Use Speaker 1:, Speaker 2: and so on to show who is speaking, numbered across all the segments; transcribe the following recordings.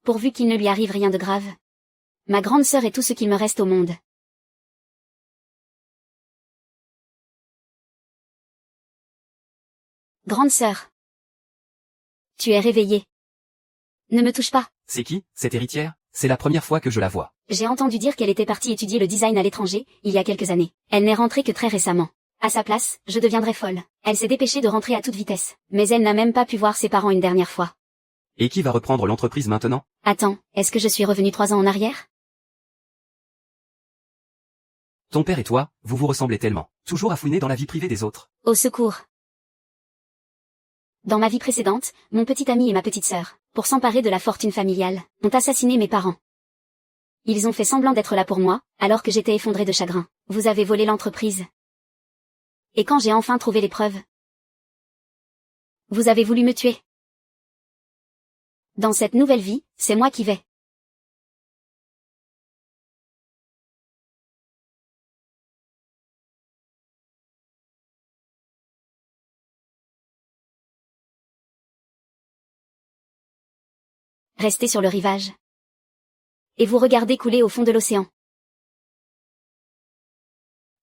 Speaker 1: pourvu qu'il ne lui arrive rien de grave. Ma grande sœur est tout ce qu'il me reste au monde. Grande sœur. Tu es réveillée. Ne me touche pas.
Speaker 2: C'est qui, cette héritière? C'est la première fois que je la vois.
Speaker 1: J'ai entendu dire qu'elle était partie étudier le design à l'étranger, il y a quelques années. Elle n'est rentrée que très récemment. À sa place, je deviendrais folle. Elle s'est dépêchée de rentrer à toute vitesse. Mais elle n'a même pas pu voir ses parents une dernière fois.
Speaker 2: Et qui va reprendre l'entreprise maintenant?
Speaker 1: Attends, est-ce que je suis revenue 3 ans en arrière?
Speaker 2: Ton père et toi, vous vous ressemblez tellement. Toujours à fouiner dans la vie privée des autres.
Speaker 1: Au secours. Dans ma vie précédente, mon petit ami et ma petite sœur, pour s'emparer de la fortune familiale, ont assassiné mes parents. Ils ont fait semblant d'être là pour moi, alors que j'étais effondrée de chagrin. Vous avez volé l'entreprise. Et quand j'ai enfin trouvé les preuves, vous avez voulu me tuer. Dans cette nouvelle vie, c'est moi qui vais. Restez sur le rivage. Et vous regardez couler au fond de l'océan.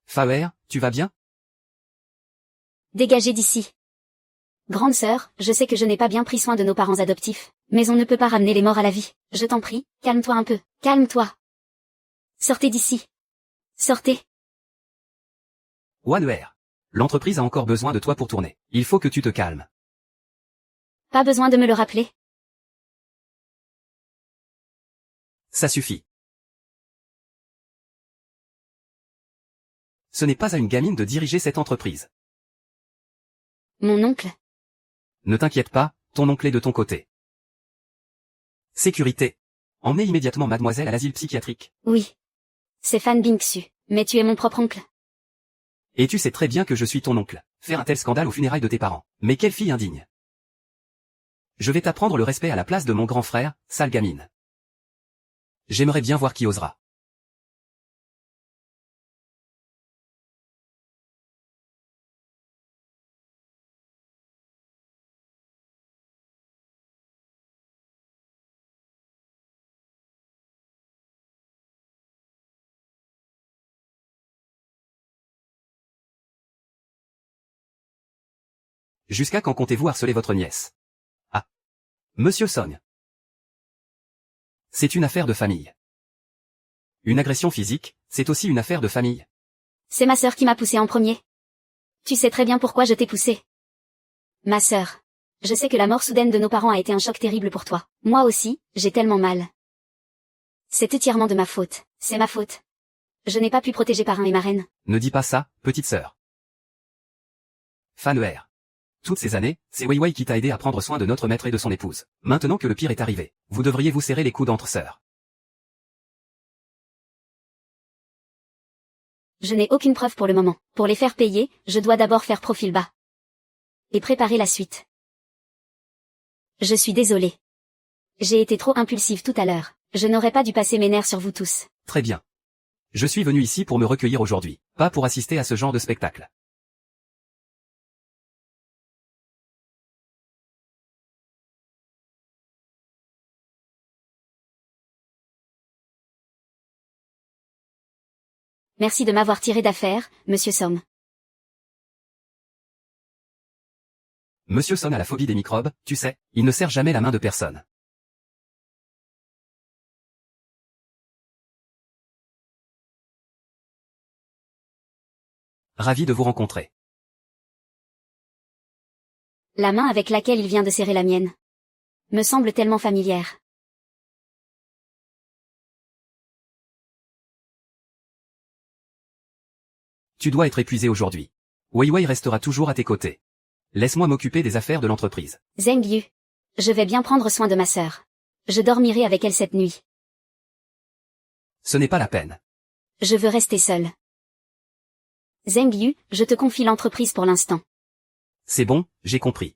Speaker 2: Faer, tu vas bien?
Speaker 1: Dégagez d'ici. Grande sœur, je sais que je n'ai pas bien pris soin de nos parents adoptifs, mais on ne peut pas ramener les morts à la vie. Je t'en prie, calme-toi un peu, calme-toi. Sortez d'ici. Sortez.
Speaker 2: Wanuer. L'entreprise a encore besoin de toi pour tourner. Il faut que tu te calmes.
Speaker 1: Pas besoin de me le rappeler.
Speaker 2: Ça suffit. Ce n'est pas à une gamine de diriger cette entreprise.
Speaker 1: Mon oncle.
Speaker 2: Ne t'inquiète pas, ton oncle est de ton côté. Sécurité. Emmenez immédiatement mademoiselle à l'asile psychiatrique.
Speaker 1: Oui. C'est Fan Bingsu, mais tu es mon propre oncle.
Speaker 2: Et tu sais très bien que je suis ton oncle. Faire un tel scandale aux funérailles de tes parents. Mais quelle fille indigne. Je vais t'apprendre le respect à la place de mon grand frère, sale gamine. J'aimerais bien voir qui osera. Jusqu'à quand comptez-vous harceler votre nièce? Ah. Monsieur Song. C'est une affaire de famille. Une agression physique, c'est aussi une affaire de famille.
Speaker 1: C'est ma sœur qui m'a poussé en premier. Tu sais très bien pourquoi je t'ai poussé. Ma sœur. Je sais que la mort soudaine de nos parents a été un choc terrible pour toi. Moi aussi, j'ai tellement mal. C'est entièrement de ma faute. C'est ma faute. Je n'ai pas pu protéger parrain et marraine.
Speaker 2: Ne dis pas ça, petite sœur. Fanuer. Toutes ces années, c'est Wei Wei qui t'a aidé à prendre soin de notre maître et de son épouse. Maintenant que le pire est arrivé, vous devriez vous serrer les coudes entre sœurs.
Speaker 1: Je n'ai aucune preuve pour le moment. Pour les faire payer, je dois d'abord faire profil bas. Et préparer la suite. Je suis désolée. J'ai été trop impulsive tout à l'heure. Je n'aurais pas dû passer mes nerfs sur vous tous.
Speaker 2: Très bien. Je suis venu ici pour me recueillir aujourd'hui, pas pour assister à ce genre de spectacle.
Speaker 1: Merci de m'avoir tiré d'affaire, monsieur Somme.
Speaker 2: Monsieur Son a la phobie des microbes, tu sais, il ne serre jamais la main de personne. Ravi de vous rencontrer.
Speaker 1: La main avec laquelle il vient de serrer la mienne me semble tellement familière.
Speaker 2: Tu dois être épuisé aujourd'hui. Wei Wei restera toujours à tes côtés. Laisse-moi m'occuper des affaires de l'entreprise.
Speaker 1: Zheng Yu. Je vais bien prendre soin de ma sœur. Je dormirai avec elle cette nuit.
Speaker 2: Ce n'est pas la peine.
Speaker 1: Je veux rester seule. Zheng Yu, je te confie l'entreprise pour l'instant.
Speaker 2: C'est bon, j'ai compris.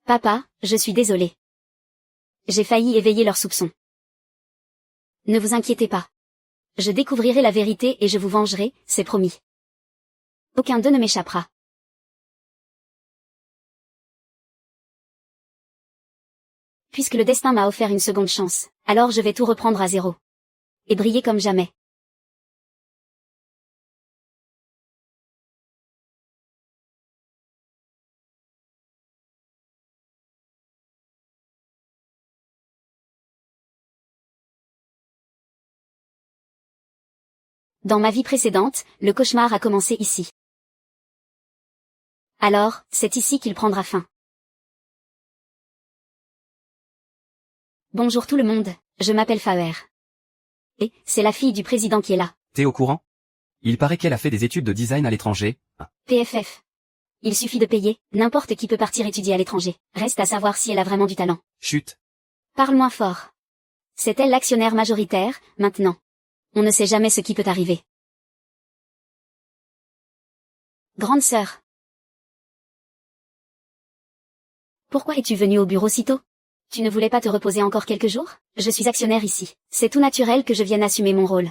Speaker 1: Papa, je suis désolée. J'ai failli éveiller leurs soupçons. Ne vous inquiétez pas. Je découvrirai la vérité et je vous vengerai, c'est promis. Aucun d'eux ne m'échappera. Puisque le destin m'a offert une seconde chance, alors je vais tout reprendre à zéro. Et briller comme jamais. Dans ma vie précédente, le cauchemar a commencé ici. Alors, c'est ici qu'il prendra fin. Bonjour tout le monde, je m'appelle Faer. Et, c'est la fille du président qui est là.
Speaker 2: T'es au courant? Il paraît qu'elle a fait des études de design à l'étranger.
Speaker 1: PFF. Il suffit de payer, n'importe qui peut partir étudier à l'étranger. Reste à savoir si elle a vraiment du talent.
Speaker 2: Chut.
Speaker 1: Parle moins fort. C'est elle l'actionnaire majoritaire, maintenant. On ne sait jamais ce qui peut arriver. Grande sœur. Pourquoi es-tu venue au bureau si tôt? Tu ne voulais pas te reposer encore quelques jours? Je suis actionnaire ici. C'est tout naturel que je vienne assumer mon rôle.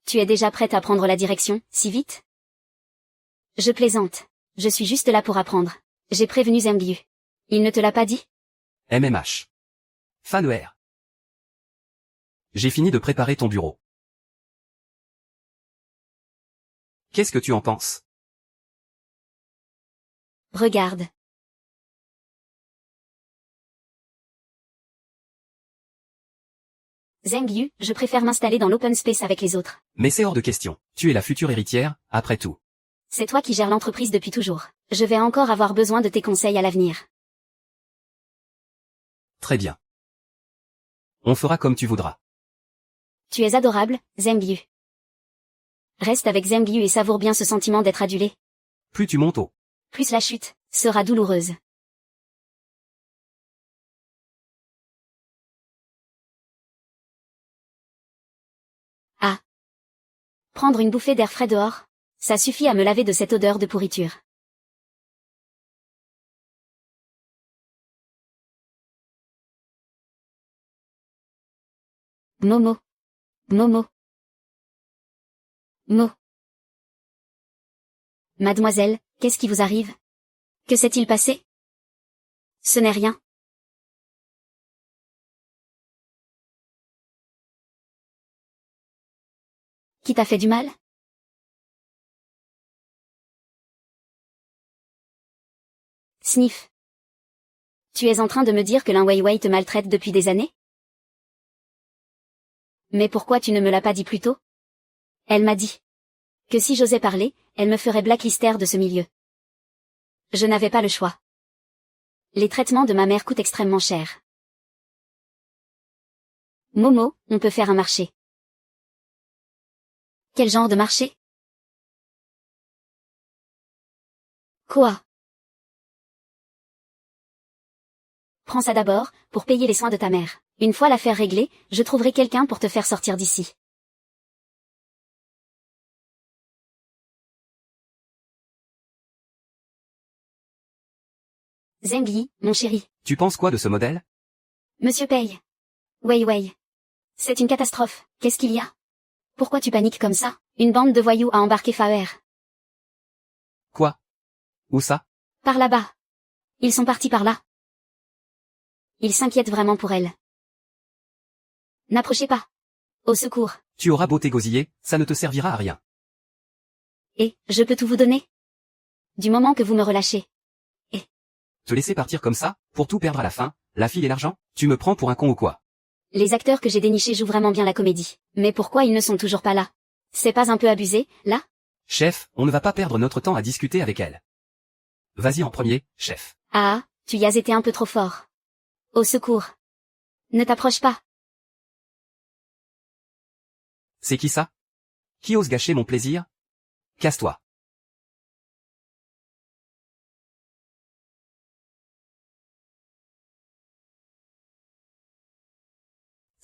Speaker 1: Tu es déjà prête à prendre la direction, si vite? Je plaisante. Je suis juste là pour apprendre. J'ai prévenu Zengyu. Il ne te l'a pas dit?
Speaker 2: MMH. Faner. J'ai fini de préparer ton bureau. Qu'est-ce que tu en penses?
Speaker 1: Regarde. Zengyu, je préfère m'installer dans l'open space avec les autres.
Speaker 2: Mais c'est hors de question. Tu es la future héritière, après tout.
Speaker 1: C'est toi qui gères l'entreprise depuis toujours. Je vais encore avoir besoin de tes conseils à l'avenir.
Speaker 2: Très bien. On fera comme tu voudras.
Speaker 1: Tu es adorable, Zengyu. Reste avec Zengyu et savoure bien ce sentiment d'être adulé.
Speaker 2: Plus tu montes haut,
Speaker 1: Plus la chute sera douloureuse. Ah. Prendre une bouffée d'air frais dehors, ça suffit à me laver de cette odeur de pourriture. Momo. Momo. Mo. Mademoiselle, qu'est-ce qui vous arrive? Que s'est-il passé? Ce n'est rien. Qui t'a fait du mal? Sniff. Tu es en train de me dire que Lin Weiwei te maltraite depuis des années? Mais pourquoi tu ne me l'as pas dit plus tôt? Elle m'a dit que si j'osais parler, elle me ferait blacklister de ce milieu. Je n'avais pas le choix. Les traitements de ma mère coûtent extrêmement cher. Momo, on peut faire un marché. Quel genre de marché? Quoi? Prends ça d'abord, pour payer les soins de ta mère. Une fois l'affaire réglée, je trouverai quelqu'un pour te faire sortir d'ici. Zengyi, mon chéri.
Speaker 2: Tu penses quoi de ce modèle?
Speaker 1: Monsieur Paye. Weiwei. C'est une catastrophe. Qu'est-ce qu'il y a? Pourquoi tu paniques comme ça? Une bande de voyous a embarqué Faer.
Speaker 2: Quoi? Où ça?
Speaker 1: Par là-bas. Ils sont partis par là. Ils s'inquiètent vraiment pour elle. N'approchez pas. Au secours.
Speaker 2: Tu auras beau t'égosiller, ça ne te servira à rien.
Speaker 1: Et, je peux tout vous donner? Du moment que vous me relâchez.
Speaker 2: Te laisser partir comme ça, pour tout perdre à la fin, la fille et l'argent? Tu me prends pour un con ou quoi?
Speaker 1: Les acteurs que j'ai dénichés jouent vraiment bien la comédie. Mais pourquoi ils ne sont toujours pas là? C'est pas un peu abusé, là?
Speaker 2: Chef, on ne va pas perdre notre temps à discuter avec elle. Vas-y en premier, chef.
Speaker 1: Ah, tu y as été un peu trop fort. Au secours. Ne t'approche pas.
Speaker 2: C'est qui ça? Qui ose gâcher mon plaisir? Casse-toi.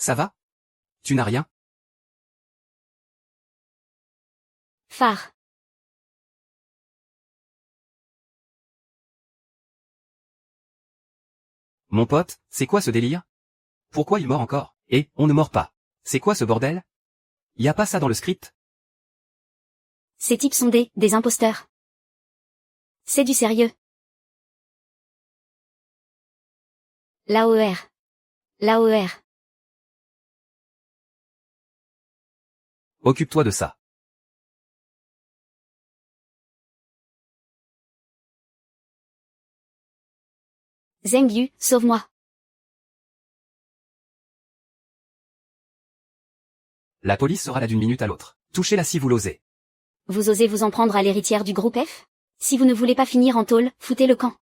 Speaker 2: Ça va? Tu n'as rien?
Speaker 1: Phare.
Speaker 2: Mon pote, c'est quoi ce délire? Pourquoi il mord encore? Et, on ne mord pas. C'est quoi ce bordel? Y a pas ça dans le script?
Speaker 1: Ces types sont des imposteurs. C'est du sérieux. L'AOR. L'AOR.
Speaker 2: Occupe-toi de ça.
Speaker 1: Zheng Yu, sauve-moi.
Speaker 2: La police sera là d'une minute à l'autre. Touchez-la si vous l'osez.
Speaker 1: Vous osez vous en prendre à l'héritière du groupe F? Si vous ne voulez pas finir en tôle, foutez le camp.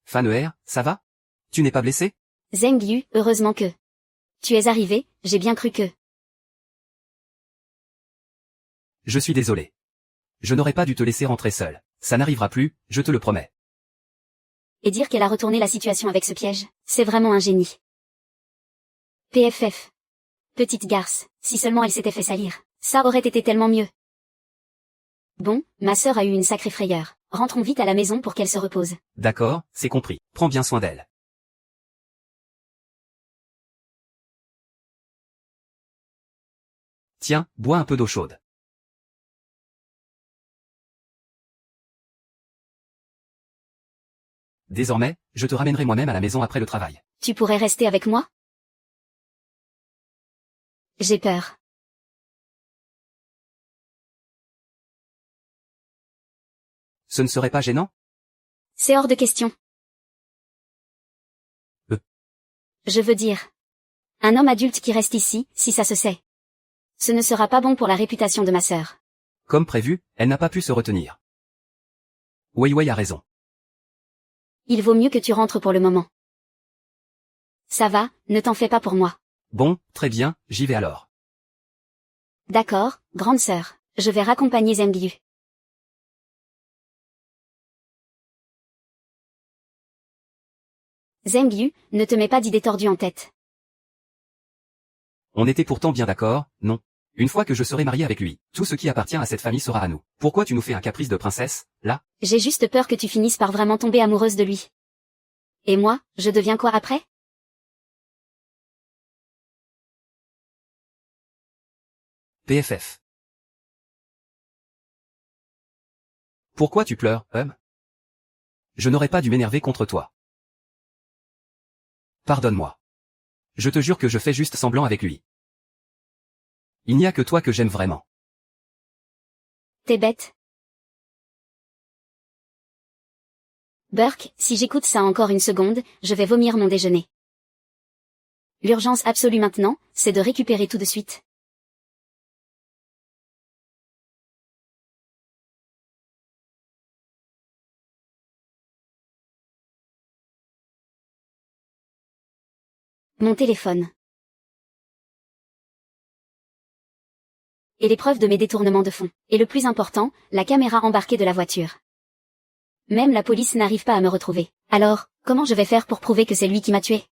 Speaker 2: Faneher, ça va? Tu n'es pas blessé?
Speaker 1: Zheng Yu, heureusement que. Tu es arrivé, j'ai bien cru que.
Speaker 2: Je suis désolé. Je n'aurais pas dû te laisser rentrer seul. Ça n'arrivera plus, je te le promets.
Speaker 1: Et dire qu'elle a retourné la situation avec ce piège, c'est vraiment un génie. PFF. Petite garce, si seulement elle s'était fait salir, ça aurait été tellement mieux. Bon, ma sœur a eu une sacrée frayeur. Rentrons vite à la maison pour qu'elle se repose.
Speaker 2: D'accord, c'est compris. Prends bien soin d'elle. Tiens, bois un peu d'eau chaude. Désormais, je te ramènerai moi-même à la maison après le travail.
Speaker 1: Tu pourrais rester avec moi? J'ai peur.
Speaker 2: Ce ne serait pas gênant?
Speaker 1: C'est hors de question. Je veux dire. Un homme adulte qui reste ici, si ça se sait. Ce ne sera pas bon pour la réputation de ma sœur.
Speaker 2: Comme prévu, elle n'a pas pu se retenir. Wei Wei a raison.
Speaker 1: Il vaut mieux que tu rentres pour le moment. Ça va, ne t'en fais pas pour moi.
Speaker 2: Bon, très bien, j'y vais alors.
Speaker 1: D'accord, grande sœur. Je vais raccompagner Zheng Yu. Zheng Yu, ne te mets pas d'idées tordues en tête.
Speaker 2: On était pourtant bien d'accord, non? Une fois que je serai marié avec lui, tout ce qui appartient à cette famille sera à nous. Pourquoi tu nous fais un caprice de princesse, là?
Speaker 1: J'ai juste peur que tu finisses par vraiment tomber amoureuse de lui. Et moi, je deviens quoi après?
Speaker 2: PFF. Pourquoi tu pleures, Je n'aurais pas dû m'énerver contre toi. Pardonne-moi. Je te jure que je fais juste semblant avec lui. Il n'y a que toi que j'aime vraiment.
Speaker 1: T'es bête. Burke, si j'écoute ça encore une seconde, je vais vomir mon déjeuner. L'urgence absolue maintenant, c'est de récupérer tout de suite. Mon téléphone. Et les preuves de mes détournements de fonds. Et le plus important, la caméra embarquée de la voiture. Même la police n'arrive pas à me retrouver. Alors, comment je vais faire pour prouver que c'est lui qui m'a tué?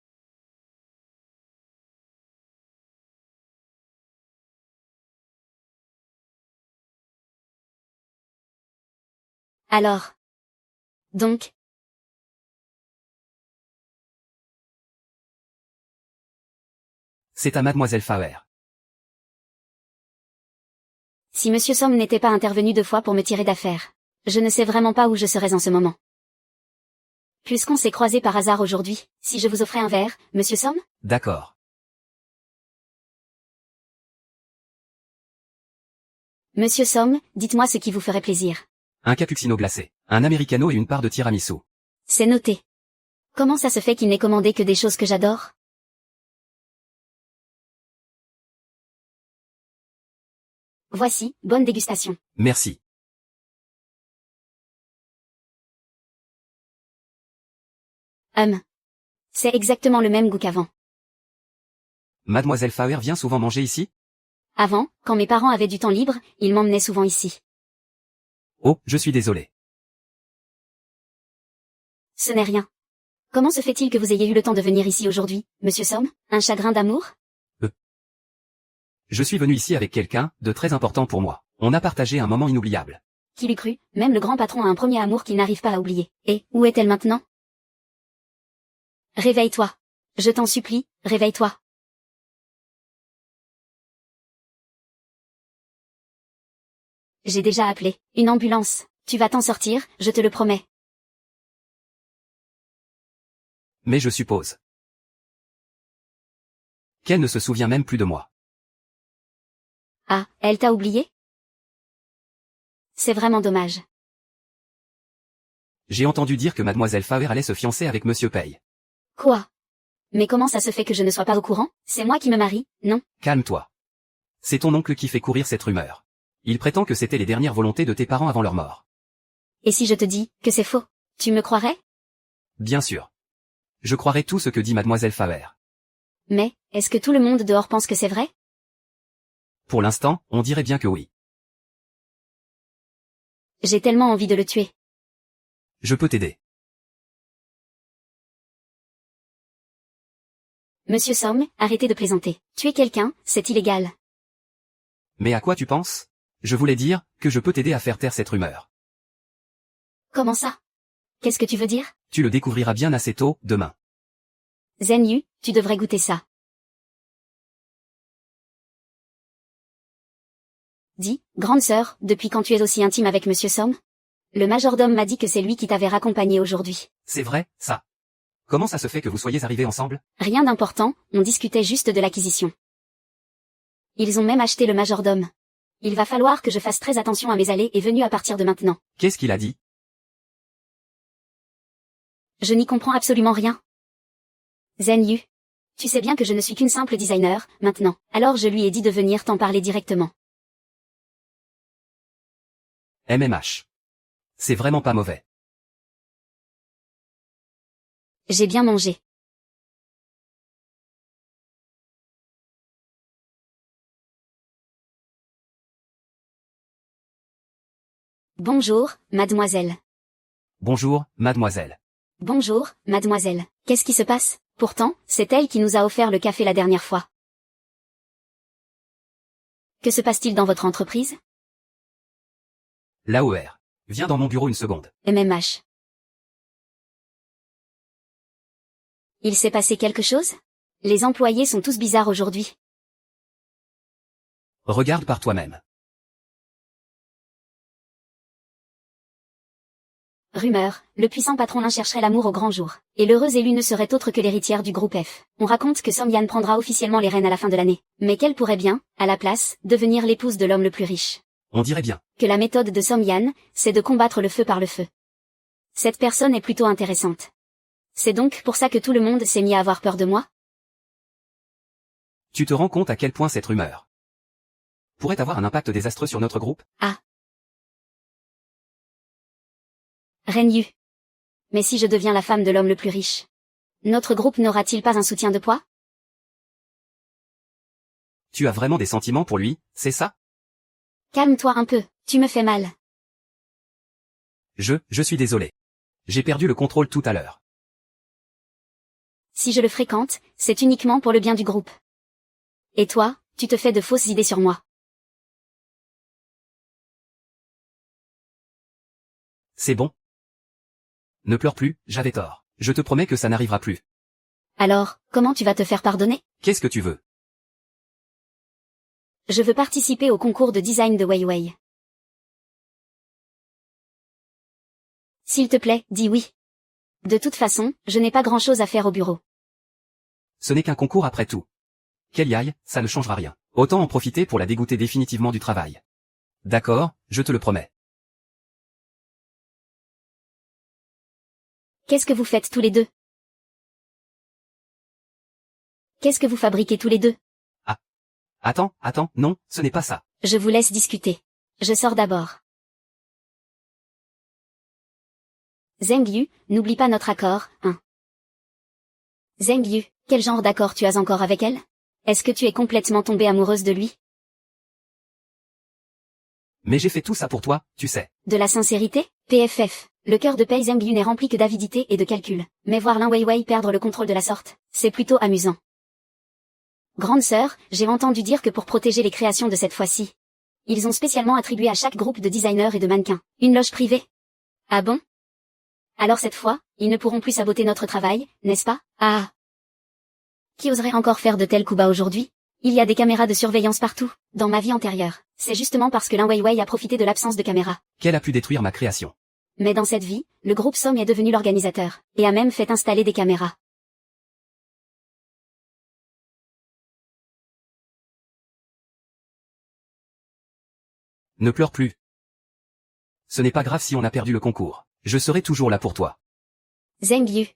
Speaker 1: Alors. Donc.
Speaker 2: C'est à mademoiselle Faher.
Speaker 1: Si Monsieur Somme n'était pas intervenu 2 fois pour me tirer d'affaire, je ne sais vraiment pas où je serais en ce moment. Puisqu'on s'est croisés par hasard aujourd'hui, si je vous offrais un verre, Monsieur Somme?
Speaker 2: D'accord.
Speaker 1: Monsieur Somme, dites-moi ce qui vous ferait plaisir.
Speaker 2: Un cappuccino glacé, un americano et une part de tiramisu.
Speaker 1: C'est noté. Comment ça se fait qu'il n'ait commandé que des choses que j'adore? Voici, bonne dégustation.
Speaker 2: Merci.
Speaker 1: C'est exactement le même goût qu'avant.
Speaker 2: Mademoiselle Faher vient souvent manger ici?
Speaker 1: Avant, quand mes parents avaient du temps libre, ils m'emmenaient souvent ici.
Speaker 2: Oh, je suis désolé.
Speaker 1: Ce n'est rien. Comment se fait-il que vous ayez eu le temps de venir ici aujourd'hui, Monsieur Somme? Un chagrin d'amour?
Speaker 2: Je suis venu ici avec quelqu'un de très important pour moi. On a partagé un moment inoubliable.
Speaker 1: Qui l'eût cru? Même le grand patron a un premier amour qu'il n'arrive pas à oublier. Et, où est-elle maintenant? Réveille-toi. Je t'en supplie, réveille-toi. J'ai déjà appelé. Une ambulance. Tu vas t'en sortir, je te le promets.
Speaker 2: Mais je suppose qu'elle ne se souvient même plus de moi.
Speaker 1: Ah, elle t'a oublié? C'est vraiment dommage.
Speaker 2: J'ai entendu dire que mademoiselle Fawer allait se fiancer avec monsieur Pay.
Speaker 1: Quoi? Mais comment ça se fait que je ne sois pas au courant? C'est moi qui me marie, non?
Speaker 2: Calme-toi. C'est ton oncle qui fait courir cette rumeur. Il prétend que c'était les dernières volontés de tes parents avant leur mort.
Speaker 1: Et si je te dis que c'est faux, tu me croirais?
Speaker 2: Bien sûr. Je croirai tout ce que dit mademoiselle Fawer.
Speaker 1: Mais, est-ce que tout le monde dehors pense que c'est vrai?
Speaker 2: Pour l'instant, on dirait bien que oui.
Speaker 1: J'ai tellement envie de le tuer.
Speaker 2: Je peux t'aider.
Speaker 1: Monsieur Somme, arrêtez de plaisanter. Tuer quelqu'un, c'est illégal.
Speaker 2: Mais à quoi tu penses? Je voulais dire que je peux t'aider à faire taire cette rumeur.
Speaker 1: Comment ça? Qu'est-ce que tu veux dire?
Speaker 2: Tu le découvriras bien assez tôt, demain.
Speaker 1: Zenyu, tu devrais goûter ça. Dis, grande sœur, depuis quand tu es aussi intime avec Monsieur Somme? Le majordome m'a dit que c'est lui qui t'avait raccompagné aujourd'hui.
Speaker 2: C'est vrai, ça. Comment ça se fait que vous soyez arrivés ensemble?
Speaker 1: Rien d'important, on discutait juste de l'acquisition. Ils ont même acheté le majordome. Il va falloir que je fasse très attention à mes allées et venues à partir de maintenant.
Speaker 2: Qu'est-ce qu'il a dit?
Speaker 1: Je n'y comprends absolument rien. Zenyu. Tu sais bien que je ne suis qu'une simple designer, maintenant. Alors je lui ai dit de venir t'en parler directement.
Speaker 2: MMH. C'est vraiment pas mauvais.
Speaker 1: J'ai bien mangé. Bonjour, mademoiselle.
Speaker 2: Bonjour, mademoiselle.
Speaker 1: Bonjour, mademoiselle. Qu'est-ce qui se passe? Pourtant, c'est elle qui nous a offert le café la dernière fois. Que se passe-t-il dans votre entreprise?
Speaker 2: L'AOR. Viens dans mon bureau une seconde.
Speaker 1: MMH. Il s'est passé quelque chose? Les employés sont tous bizarres aujourd'hui.
Speaker 2: Regarde par toi-même.
Speaker 1: Rumeur, le puissant patron Lin chercherait l'amour au grand jour. Et l'heureuse élue ne serait autre que l'héritière du groupe F. On raconte que Somyan prendra officiellement les rênes à la fin de l'année. Mais qu'elle pourrait bien, à la place, devenir l'épouse de l'homme le plus riche.
Speaker 2: On dirait bien.
Speaker 1: Que la méthode de Somyan, c'est de combattre le feu par le feu. Cette personne est plutôt intéressante. C'est donc pour ça que tout le monde s'est mis à avoir peur de moi?
Speaker 2: Tu te rends compte à quel point cette rumeur pourrait avoir un impact désastreux sur notre groupe?
Speaker 1: Ah. Renyu. Mais si je deviens la femme de l'homme le plus riche, notre groupe n'aura-t-il pas un soutien de poids?
Speaker 2: Tu as vraiment des sentiments pour lui, c'est ça?
Speaker 1: Calme-toi un peu, tu me fais mal.
Speaker 2: Je suis désolé. J'ai perdu le contrôle tout à l'heure.
Speaker 1: Si je le fréquente, c'est uniquement pour le bien du groupe. Et toi, tu te fais de fausses idées sur moi.
Speaker 2: C'est bon. Ne pleure plus, j'avais tort. Je te promets que ça n'arrivera plus.
Speaker 1: Alors, comment tu vas te faire pardonner?
Speaker 2: Qu'est-ce que tu veux?
Speaker 1: Je veux participer au concours de design de Weiwei. S'il te plaît, dis oui. De toute façon, je n'ai pas grand-chose à faire au bureau.
Speaker 2: Ce n'est qu'un concours après tout. Qu'elle y aille, ça ne changera rien. Autant en profiter pour la dégoûter définitivement du travail. D'accord, je te le promets.
Speaker 1: Qu'est-ce que vous faites tous les deux? Qu'est-ce que vous fabriquez tous les deux?
Speaker 2: Ah. Attends, non, ce n'est pas ça.
Speaker 1: Je vous laisse discuter. Je sors d'abord. Zengyu, n'oublie pas notre accord, hein. Zengyu, quel genre d'accord tu as encore avec elle? Est-ce que tu es complètement tombée amoureuse de lui?
Speaker 2: Mais j'ai fait tout ça pour toi, tu sais.
Speaker 1: De la sincérité? PFF. Le cœur de Pei Zengyu n'est rempli que d'avidité et de calcul. Mais voir Lin Weiwei perdre le contrôle de la sorte, c'est plutôt amusant. Grande sœur, j'ai entendu dire que pour protéger les créations de cette fois-ci, ils ont spécialement attribué à chaque groupe de designers et de mannequins une loge privée. Ah bon? Alors cette fois, ils ne pourront plus saboter notre travail, n'est-ce pas? Ah. Qui oserait encore faire de tels coups bas aujourd'hui? Il y a des caméras de surveillance partout, dans ma vie antérieure. C'est justement parce que Lin Weiwei a profité de l'absence de caméras.
Speaker 2: Qu'elle a pu détruire ma création.
Speaker 1: Mais dans cette vie, le groupe Song est devenu l'organisateur, et a même fait installer des caméras.
Speaker 2: Ne pleure plus. Ce n'est pas grave si on a perdu le concours. Je serai toujours là pour toi.
Speaker 1: Zheng Yu.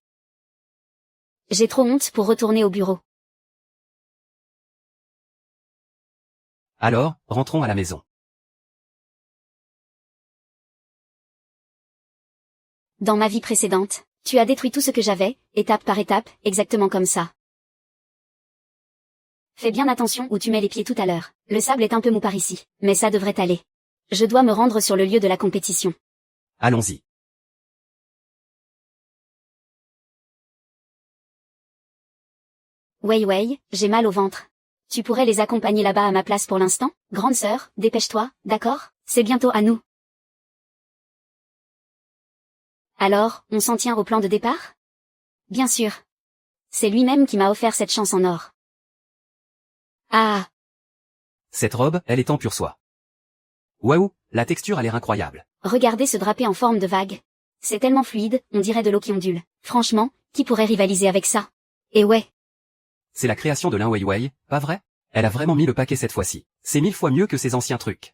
Speaker 1: J'ai trop honte pour retourner au bureau.
Speaker 2: Alors, rentrons à la maison.
Speaker 1: Dans ma vie précédente, tu as détruit tout ce que j'avais, étape par étape, exactement comme ça. Fais bien attention où tu mets les pieds tout à l'heure. Le sable est un peu mou par ici, mais ça devrait aller. Je dois me rendre sur le lieu de la compétition.
Speaker 2: Allons-y.
Speaker 1: Weiwei, j'ai mal au ventre. Tu pourrais les accompagner là-bas à ma place pour l'instant? Grande sœur, dépêche-toi, d'accord? C'est bientôt à nous. Alors, on s'en tient au plan de départ? Bien sûr. C'est lui-même qui m'a offert cette chance en or. Ah!
Speaker 2: Cette robe, elle est en pur soie. Waouh, la texture a l'air incroyable.
Speaker 1: Regardez ce drapé en forme de vague. C'est tellement fluide, on dirait de l'eau qui ondule. Franchement, qui pourrait rivaliser avec ça? Et ouais.
Speaker 2: C'est la création de Lin Weiwei, pas vrai? Elle a vraiment mis le paquet cette fois-ci. C'est 1000 fois mieux que ses anciens trucs.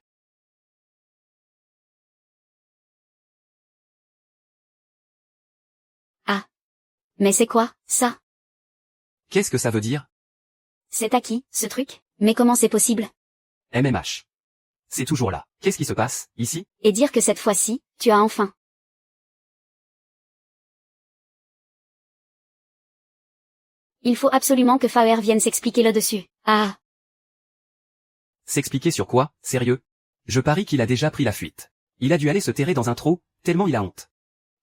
Speaker 1: Ah. Mais c'est quoi, ça?
Speaker 2: Qu'est-ce que ça veut dire?
Speaker 1: C'est à qui, ce truc? Mais comment c'est possible?
Speaker 2: MMH. C'est toujours là. Qu'est-ce qui se passe, ici?
Speaker 1: Et dire que cette fois-ci, tu as enfin. Il faut absolument que Faer vienne s'expliquer là-dessus. Ah.
Speaker 2: S'expliquer sur quoi, sérieux? Je parie qu'il a déjà pris la fuite. Il a dû aller se terrer dans un trou, tellement il a honte.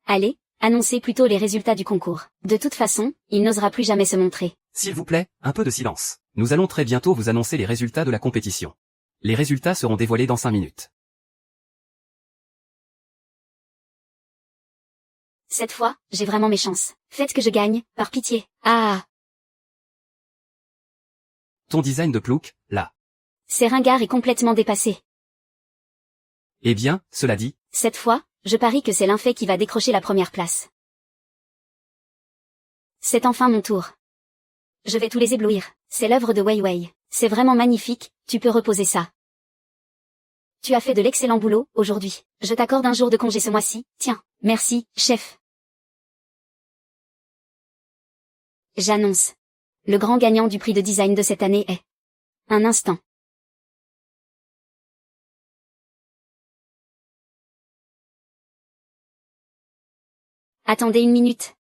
Speaker 1: Allez, annoncez plutôt les résultats du concours. De toute façon, il n'osera plus jamais se montrer.
Speaker 2: S'il vous plaît, un peu de silence. Nous allons très bientôt vous annoncer les résultats de la compétition. Les résultats seront dévoilés dans 5 minutes.
Speaker 1: Cette fois, j'ai vraiment mes chances. Faites que je gagne, par pitié. Ah.
Speaker 2: Ton design de plouc, là.
Speaker 1: C'est ringard et complètement dépassé.
Speaker 2: Eh bien, cela dit,
Speaker 1: Cette fois, je parie que c'est l'Infait qui va décrocher la première place. C'est enfin mon tour. Je vais tous les éblouir. C'est l'œuvre de Weiwei. C'est vraiment magnifique, tu peux reposer ça. Tu as fait de l'excellent boulot, aujourd'hui. Je t'accorde un jour de congé ce mois-ci, tiens. Merci, chef. J'annonce. Le grand gagnant du prix de design de cette année est... Un instant. Attendez une minute.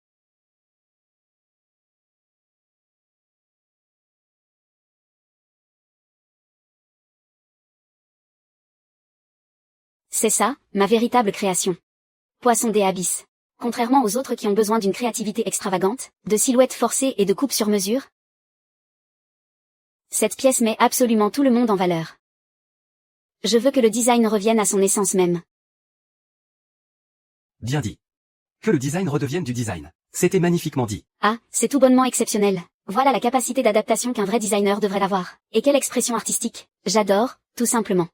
Speaker 1: C'est ça, ma véritable création. Poisson des abysses. Contrairement aux autres qui ont besoin d'une créativité extravagante, de silhouettes forcées et de coupes sur mesure, cette pièce met absolument tout le monde en valeur. Je veux que le design revienne à son essence même.
Speaker 2: bien dit. Que le design redevienne du design. C'était magnifiquement dit.
Speaker 1: Ah, c'est tout bonnement exceptionnel. Voilà la capacité d'adaptation qu'un vrai designer devrait avoir. Et quelle expression artistique. J'adore, tout simplement.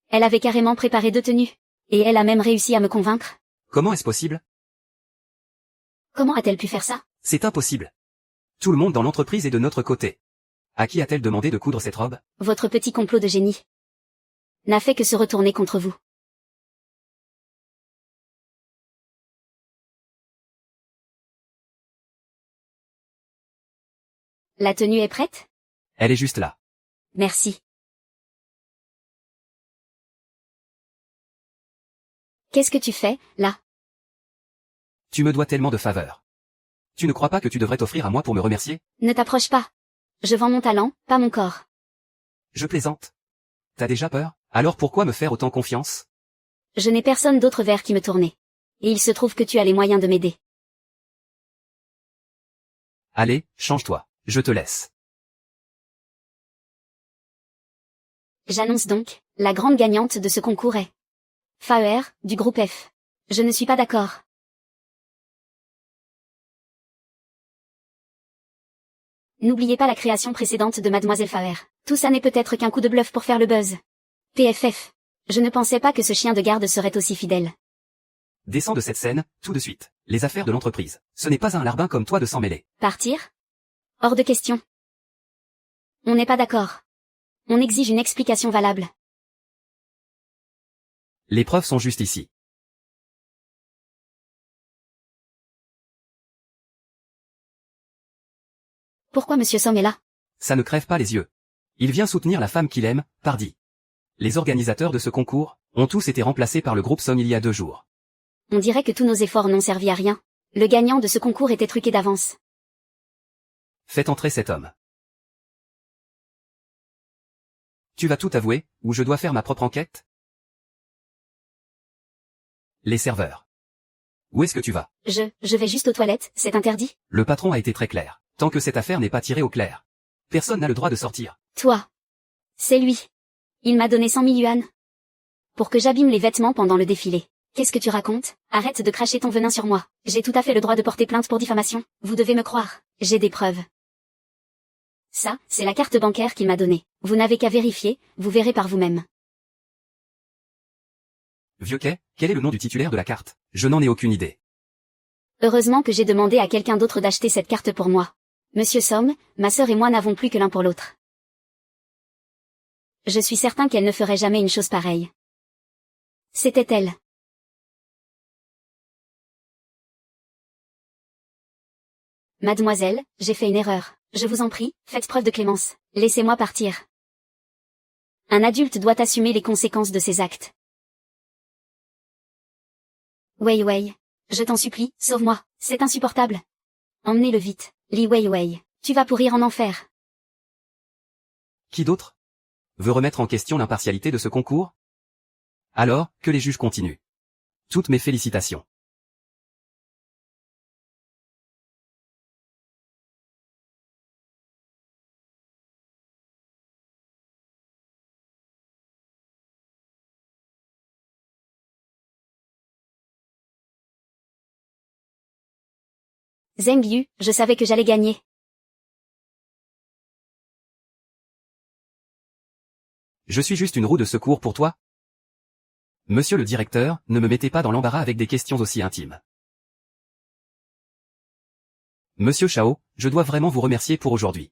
Speaker 1: Elle avait carrément préparé 2 tenues. Et elle a même réussi à me convaincre.
Speaker 2: Comment est-ce possible?
Speaker 1: Comment a-t-elle pu faire ça?
Speaker 2: C'est impossible. Tout le monde dans l'entreprise est de notre côté. À qui a-t-elle demandé de coudre cette robe?
Speaker 1: Votre petit complot de génie n'a fait que se retourner contre vous. La tenue est prête?
Speaker 2: Elle est juste là.
Speaker 1: Merci. Qu'est-ce que tu fais, là?
Speaker 2: Tu me dois tellement de faveurs. Tu ne crois pas que tu devrais t'offrir à moi pour me remercier?
Speaker 1: Ne t'approche pas. Je vends mon talent, pas mon corps.
Speaker 2: Je plaisante. T'as déjà peur? Alors pourquoi me faire autant confiance?
Speaker 1: Je n'ai personne d'autre vers qui me tourner. Et il se trouve que tu as les moyens de m'aider.
Speaker 2: Allez, change-toi. Je te laisse.
Speaker 1: J'annonce donc, la grande gagnante de ce concours est Faer, du groupe F. Je ne suis pas d'accord. N'oubliez pas la création précédente de Mademoiselle Faer. Tout ça n'est peut-être qu'un coup de bluff pour faire le buzz. PFF. Je ne pensais pas que ce chien de garde serait aussi fidèle.
Speaker 2: Descends de cette scène, tout de suite. Les affaires de l'entreprise. Ce n'est pas à un larbin comme toi de s'en mêler.
Speaker 1: Partir? Hors de question. On n'est pas d'accord. On exige une explication valable.
Speaker 2: Les preuves sont juste ici.
Speaker 1: Pourquoi Monsieur Somme est là?
Speaker 2: Ça ne crève pas les yeux. Il vient soutenir la femme qu'il aime, pardi. Les organisateurs de ce concours ont tous été remplacés par le groupe Somme il y a 2 jours.
Speaker 1: On dirait que tous nos efforts n'ont servi à rien. Le gagnant de ce concours était truqué d'avance.
Speaker 2: Faites entrer cet homme. Tu vas tout avouer, ou je dois faire ma propre enquête? Les serveurs. Où est-ce que tu vas?
Speaker 1: Je vais juste aux toilettes, c'est interdit?
Speaker 2: Le patron a été très clair. Tant que cette affaire n'est pas tirée au clair, personne n'a le droit de sortir.
Speaker 1: Toi. C'est lui. Il m'a donné 100 000 yuan. Pour que j'abîme les vêtements pendant le défilé. Qu'est-ce que tu racontes? Arrête de cracher ton venin sur moi. J'ai tout à fait le droit de porter plainte pour diffamation. Vous devez me croire. J'ai des preuves. Ça, c'est la carte bancaire qu'il m'a donnée. Vous n'avez qu'à vérifier, vous verrez par vous-même.
Speaker 2: Vieux quai, quel est le nom du titulaire de la carte? Je n'en ai aucune idée.
Speaker 1: Heureusement que j'ai demandé à quelqu'un d'autre d'acheter cette carte pour moi. Monsieur Somme, ma sœur et moi n'avons plus que l'un pour l'autre. Je suis certain qu'elle ne ferait jamais une chose pareille. C'était elle. Mademoiselle, j'ai fait une erreur. Je vous en prie, faites preuve de clémence. Laissez-moi partir. Un adulte doit assumer les conséquences de ses actes. Wei Wei. Je t'en supplie, sauve-moi, c'est insupportable. Emmenez-le vite, Li Wei Wei. Tu vas pourrir en enfer.
Speaker 2: Qui d'autre veut remettre en question l'impartialité de ce concours? Alors, que les juges continuent. Toutes mes félicitations.
Speaker 1: Zheng Yu, je savais que j'allais gagner.
Speaker 2: Je suis juste une roue de secours pour toi? Monsieur le directeur, ne me mettez pas dans l'embarras avec des questions aussi intimes. Monsieur Chao, je dois vraiment vous remercier pour aujourd'hui.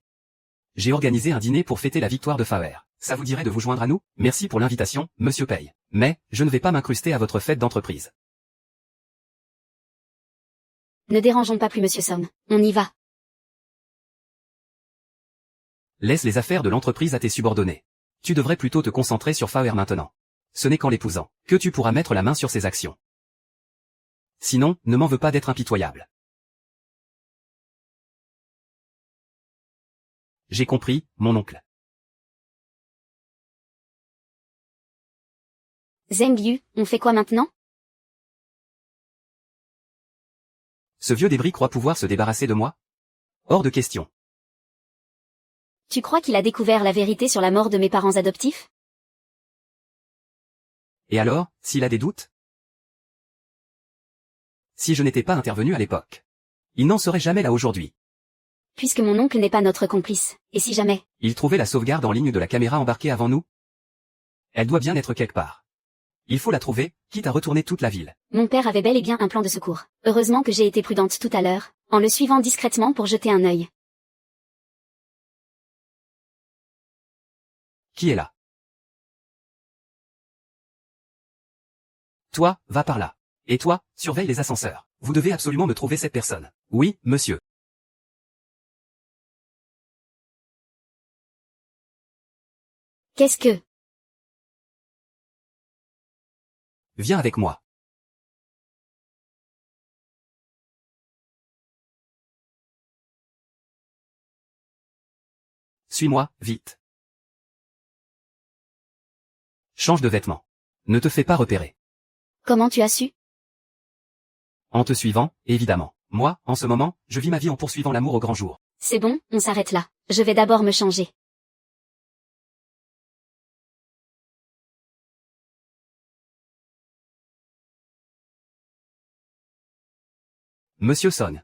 Speaker 2: J'ai organisé un dîner pour fêter la victoire de Faer. Ça vous dirait de vous joindre à nous? Merci pour l'invitation, monsieur Pei. Mais, je ne vais pas m'incruster à votre fête d'entreprise.
Speaker 1: Ne dérangeons pas plus Monsieur Somme. On y va.
Speaker 2: Laisse les affaires de l'entreprise à tes subordonnés. Tu devrais plutôt te concentrer sur Faer maintenant. Ce n'est qu'en l'épousant que tu pourras mettre la main sur ses actions. Sinon, ne m'en veux pas d'être impitoyable. J'ai compris, mon oncle.
Speaker 1: Zheng Yu, on fait quoi maintenant?
Speaker 2: Ce vieux débris croit pouvoir se débarrasser de moi? Hors de question.
Speaker 1: Tu crois qu'il a découvert la vérité sur la mort de mes parents adoptifs?
Speaker 2: Et alors, s'il a des doutes? Si je n'étais pas intervenu à l'époque, il n'en serait jamais là aujourd'hui.
Speaker 1: Puisque mon oncle n'est pas notre complice, et si jamais?
Speaker 2: Il trouvait la sauvegarde en ligne de la caméra embarquée avant nous? Elle doit bien être quelque part. Il faut la trouver, quitte à retourner toute la ville.
Speaker 1: Mon père avait bel et bien un plan de secours. Heureusement que j'ai été prudente tout à l'heure, en le suivant discrètement pour jeter un œil.
Speaker 2: Qui est là? Toi, va par là. Et toi, surveille les ascenseurs. Vous devez absolument me trouver cette personne. Oui, monsieur.
Speaker 1: Qu'est-ce que?
Speaker 2: Viens avec moi. Suis-moi, vite. Change de vêtements. Ne te fais pas repérer.
Speaker 1: Comment tu as su?
Speaker 2: En te suivant, évidemment. Moi, en ce moment, je vis ma vie en poursuivant l'amour au grand jour.
Speaker 1: C'est bon, on s'arrête là. Je vais d'abord me changer.
Speaker 2: Monsieur Son.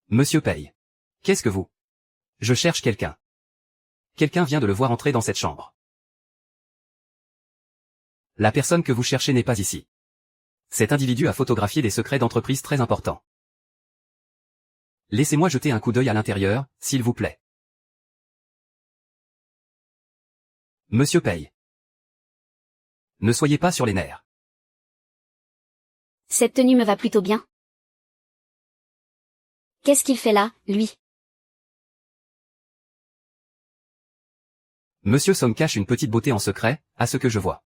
Speaker 2: Monsieur Pei. Qu'est-ce que vous? Je cherche quelqu'un. Quelqu'un vient de le voir entrer dans cette chambre. La personne que vous cherchez n'est pas ici. Cet individu a photographié des secrets d'entreprise très importants. Laissez-moi jeter un coup d'œil à l'intérieur, s'il vous plaît. Monsieur paye. Ne soyez pas sur les nerfs.
Speaker 1: Cette tenue me va plutôt bien. Qu'est-ce qu'il fait là, lui?
Speaker 2: Monsieur Song cache une petite beauté en secret, à ce que je vois.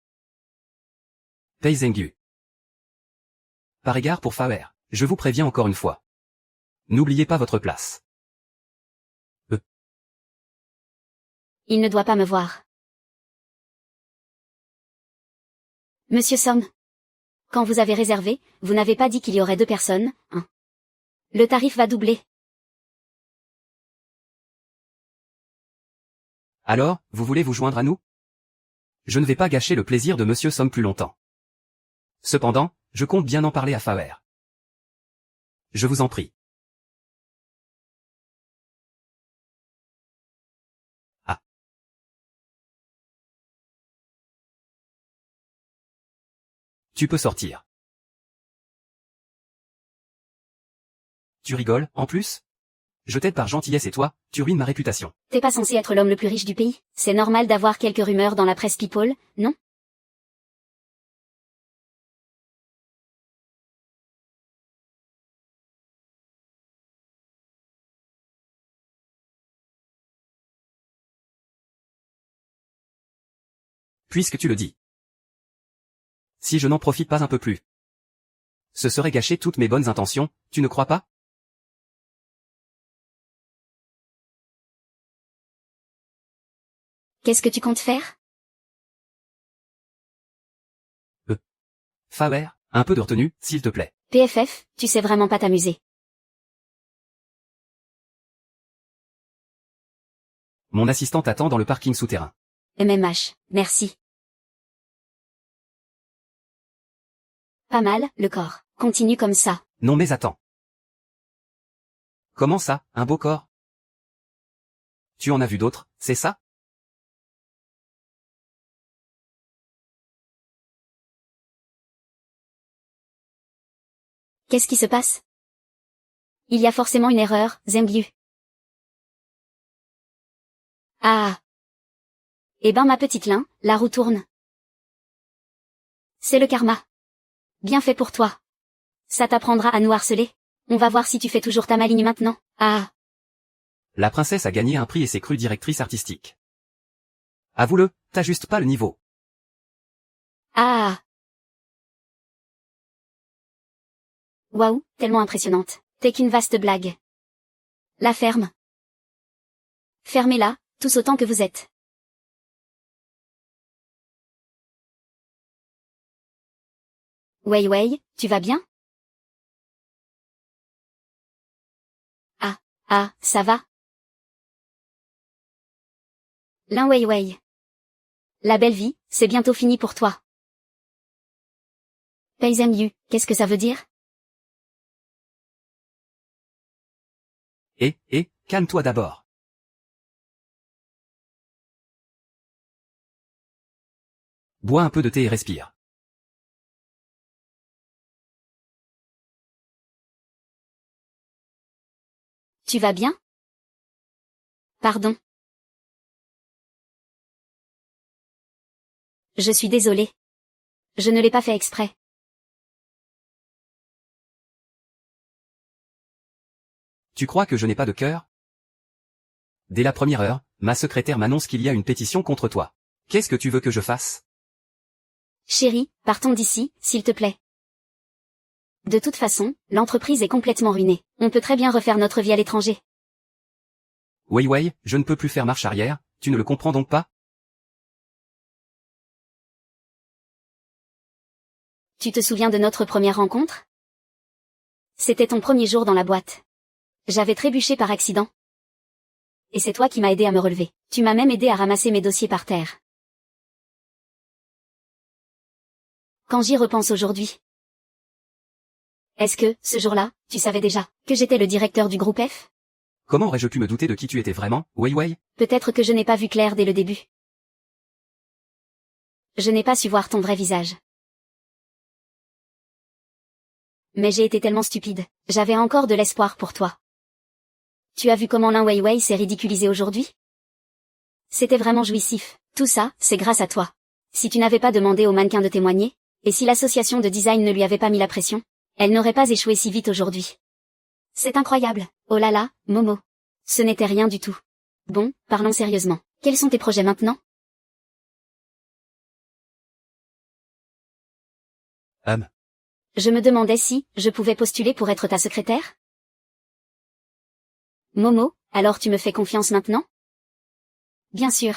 Speaker 2: Pei Zhengyu. Par égard pour Faer, je vous préviens encore une fois. N'oubliez pas votre place.
Speaker 1: Il ne doit pas me voir. Monsieur Song. Quand vous avez réservé, vous n'avez pas dit qu'il y aurait 2 personnes, hein. Le tarif va doubler.
Speaker 2: Alors, vous voulez vous joindre à nous? Je ne vais pas gâcher le plaisir de Monsieur Song plus longtemps. Cependant, je compte bien en parler à Faer. Je vous en prie. Ah. Tu peux sortir. Tu rigoles, en plus? Je t'aide par gentillesse et toi, tu ruines ma réputation.
Speaker 1: T'es pas censé être l'homme le plus riche du pays? C'est normal d'avoir quelques rumeurs dans la presse people, non?
Speaker 2: Puisque tu le dis. Si je n'en profite pas un peu plus. Ce serait gâcher toutes mes bonnes intentions, tu ne crois pas?
Speaker 1: Qu'est-ce que tu comptes faire?
Speaker 2: Faer, un peu de retenue, s'il te plaît.
Speaker 1: PFF, tu sais vraiment pas t'amuser.
Speaker 2: Mon assistant t'attend dans le parking souterrain.
Speaker 1: MMH, merci. Pas mal, le corps. Continue comme ça.
Speaker 2: Non mais attends. Comment ça, un beau corps? Tu en as vu d'autres, c'est ça?
Speaker 1: Qu'est-ce qui se passe? Il y a forcément une erreur, Zhengyu. Ah. Eh ben ma petite Lin, la roue tourne. C'est le karma. Bien fait pour toi. Ça t'apprendra à nous harceler. On va voir si tu fais toujours ta maligne maintenant. Ah.
Speaker 2: La princesse a gagné un prix et s'est crue directrice artistique. Avoue-le, t'as juste pas le niveau.
Speaker 1: Ah. Waouh, tellement impressionnante. T'es qu'une vaste blague. La ferme. Fermez-la, tous autant que vous êtes. Wei Wei, tu vas bien? Ah, ça va? Lin Wei Wei. La belle vie, c'est bientôt fini pour toi. Pei Zhengyu, qu'est-ce que ça veut dire?
Speaker 2: Calme-toi d'abord. Bois un peu de thé et respire.
Speaker 1: Tu vas bien? Pardon. Je suis désolée. Je ne l'ai pas fait exprès.
Speaker 2: Tu crois que je n'ai pas de cœur? Dès la première heure, ma secrétaire m'annonce qu'il y a une pétition contre toi. Qu'est-ce que tu veux que je fasse?
Speaker 1: Chérie, partons d'ici, s'il te plaît. De toute façon, l'entreprise est complètement ruinée. On peut très bien refaire notre vie à l'étranger.
Speaker 2: Wei Wei, je ne peux plus faire marche arrière, tu ne le comprends donc pas?
Speaker 1: Tu te souviens de notre première rencontre? C'était ton premier jour dans la boîte. J'avais trébuché par accident. Et c'est toi qui m'as aidé à me relever. Tu m'as même aidé à ramasser mes dossiers par terre. Quand j'y repense aujourd'hui. Est-ce que, ce jour-là, tu savais déjà, que j'étais le directeur du groupe F?
Speaker 2: Comment aurais-je pu me douter de qui tu étais vraiment, Wei Wei?
Speaker 1: Peut-être que je n'ai pas vu clair dès le début. Je n'ai pas su voir ton vrai visage. Mais j'ai été tellement stupide. J'avais encore de l'espoir pour toi. Tu as vu comment Lin Wei Wei s'est ridiculisé aujourd'hui? C'était vraiment jouissif. Tout ça, c'est grâce à toi. Si tu n'avais pas demandé au mannequin de témoigner, et si l'association de design ne lui avait pas mis la pression, elle n'aurait pas échoué si vite aujourd'hui. C'est incroyable. Oh là là, Momo. Ce n'était rien du tout. Bon, parlons sérieusement. Quels sont tes projets maintenant?
Speaker 2: Je
Speaker 1: Je me demandais si je pouvais postuler pour être ta secrétaire? Momo, alors tu me fais confiance maintenant? Bien sûr.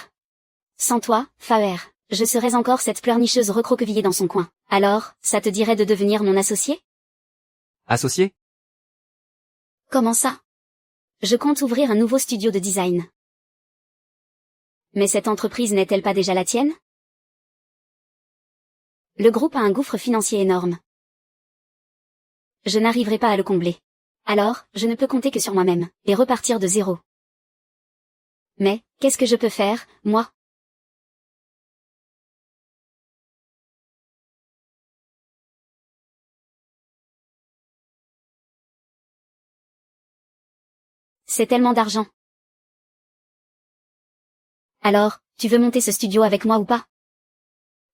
Speaker 1: Sans toi, Faer, je serais encore cette pleurnicheuse recroquevillée dans son coin. Alors, ça te dirait de devenir mon associé?
Speaker 2: Associé?
Speaker 1: Comment ça? Je compte ouvrir un nouveau studio de design. Mais cette entreprise n'est-elle pas déjà la tienne? Le groupe a un gouffre financier énorme. Je n'arriverai pas à le combler. Alors, je ne peux compter que sur moi-même, et repartir de zéro. Mais, qu'est-ce que je peux faire, moi? C'est tellement d'argent. Alors, tu veux monter ce studio avec moi ou pas?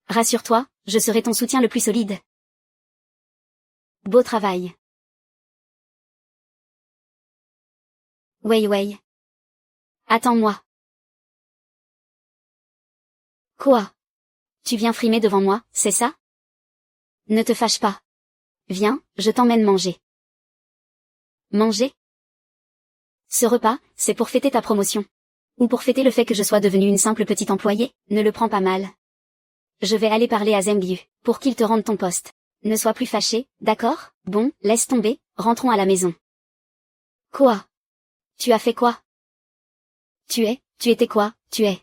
Speaker 1: Rassure-toi, je serai ton soutien le plus solide. Beau travail. Wei Wei. Attends-moi. Quoi? Tu viens frimer devant moi, c'est ça? Ne te fâche pas. Viens, je t'emmène manger. Manger? Ce repas, c'est pour fêter ta promotion. Ou pour fêter le fait que je sois devenue une simple petite employée, ne le prends pas mal. Je vais aller parler à Zheng Yu, pour qu'il te rende ton poste. Ne sois plus fâché, d'accord? Bon, laisse tomber, rentrons à la maison. Quoi? Tu as fait quoi? Tu étais quoi, tu es?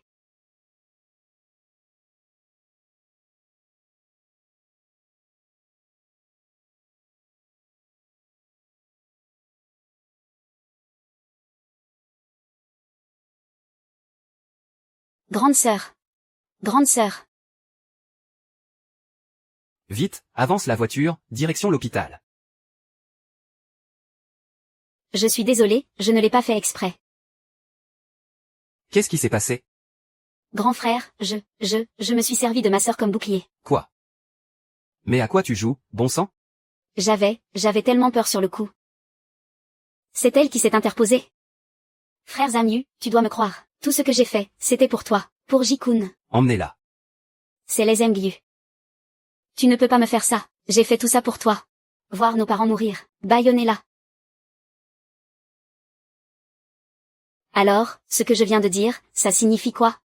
Speaker 1: Grande sœur. Grande sœur.
Speaker 2: Vite, avance la voiture, direction l'hôpital.
Speaker 1: Je suis désolée, je ne l'ai pas fait exprès.
Speaker 2: Qu'est-ce qui s'est passé?
Speaker 1: Grand frère, je me suis servi de ma sœur comme bouclier.
Speaker 2: Quoi? Mais à quoi tu joues, bon sang?
Speaker 1: J'avais tellement peur sur le coup. C'est elle qui s'est interposée. Frère Zamyu, tu dois me croire. Tout ce que j'ai fait, c'était pour toi, pour Ji-kun.
Speaker 2: Emmenez-la.
Speaker 1: C'est les Zheng. Tu ne peux pas me faire ça. J'ai fait tout ça pour toi. Voir nos parents mourir. Bâillonnez-la. Alors, ce que je viens de dire, ça signifie quoi?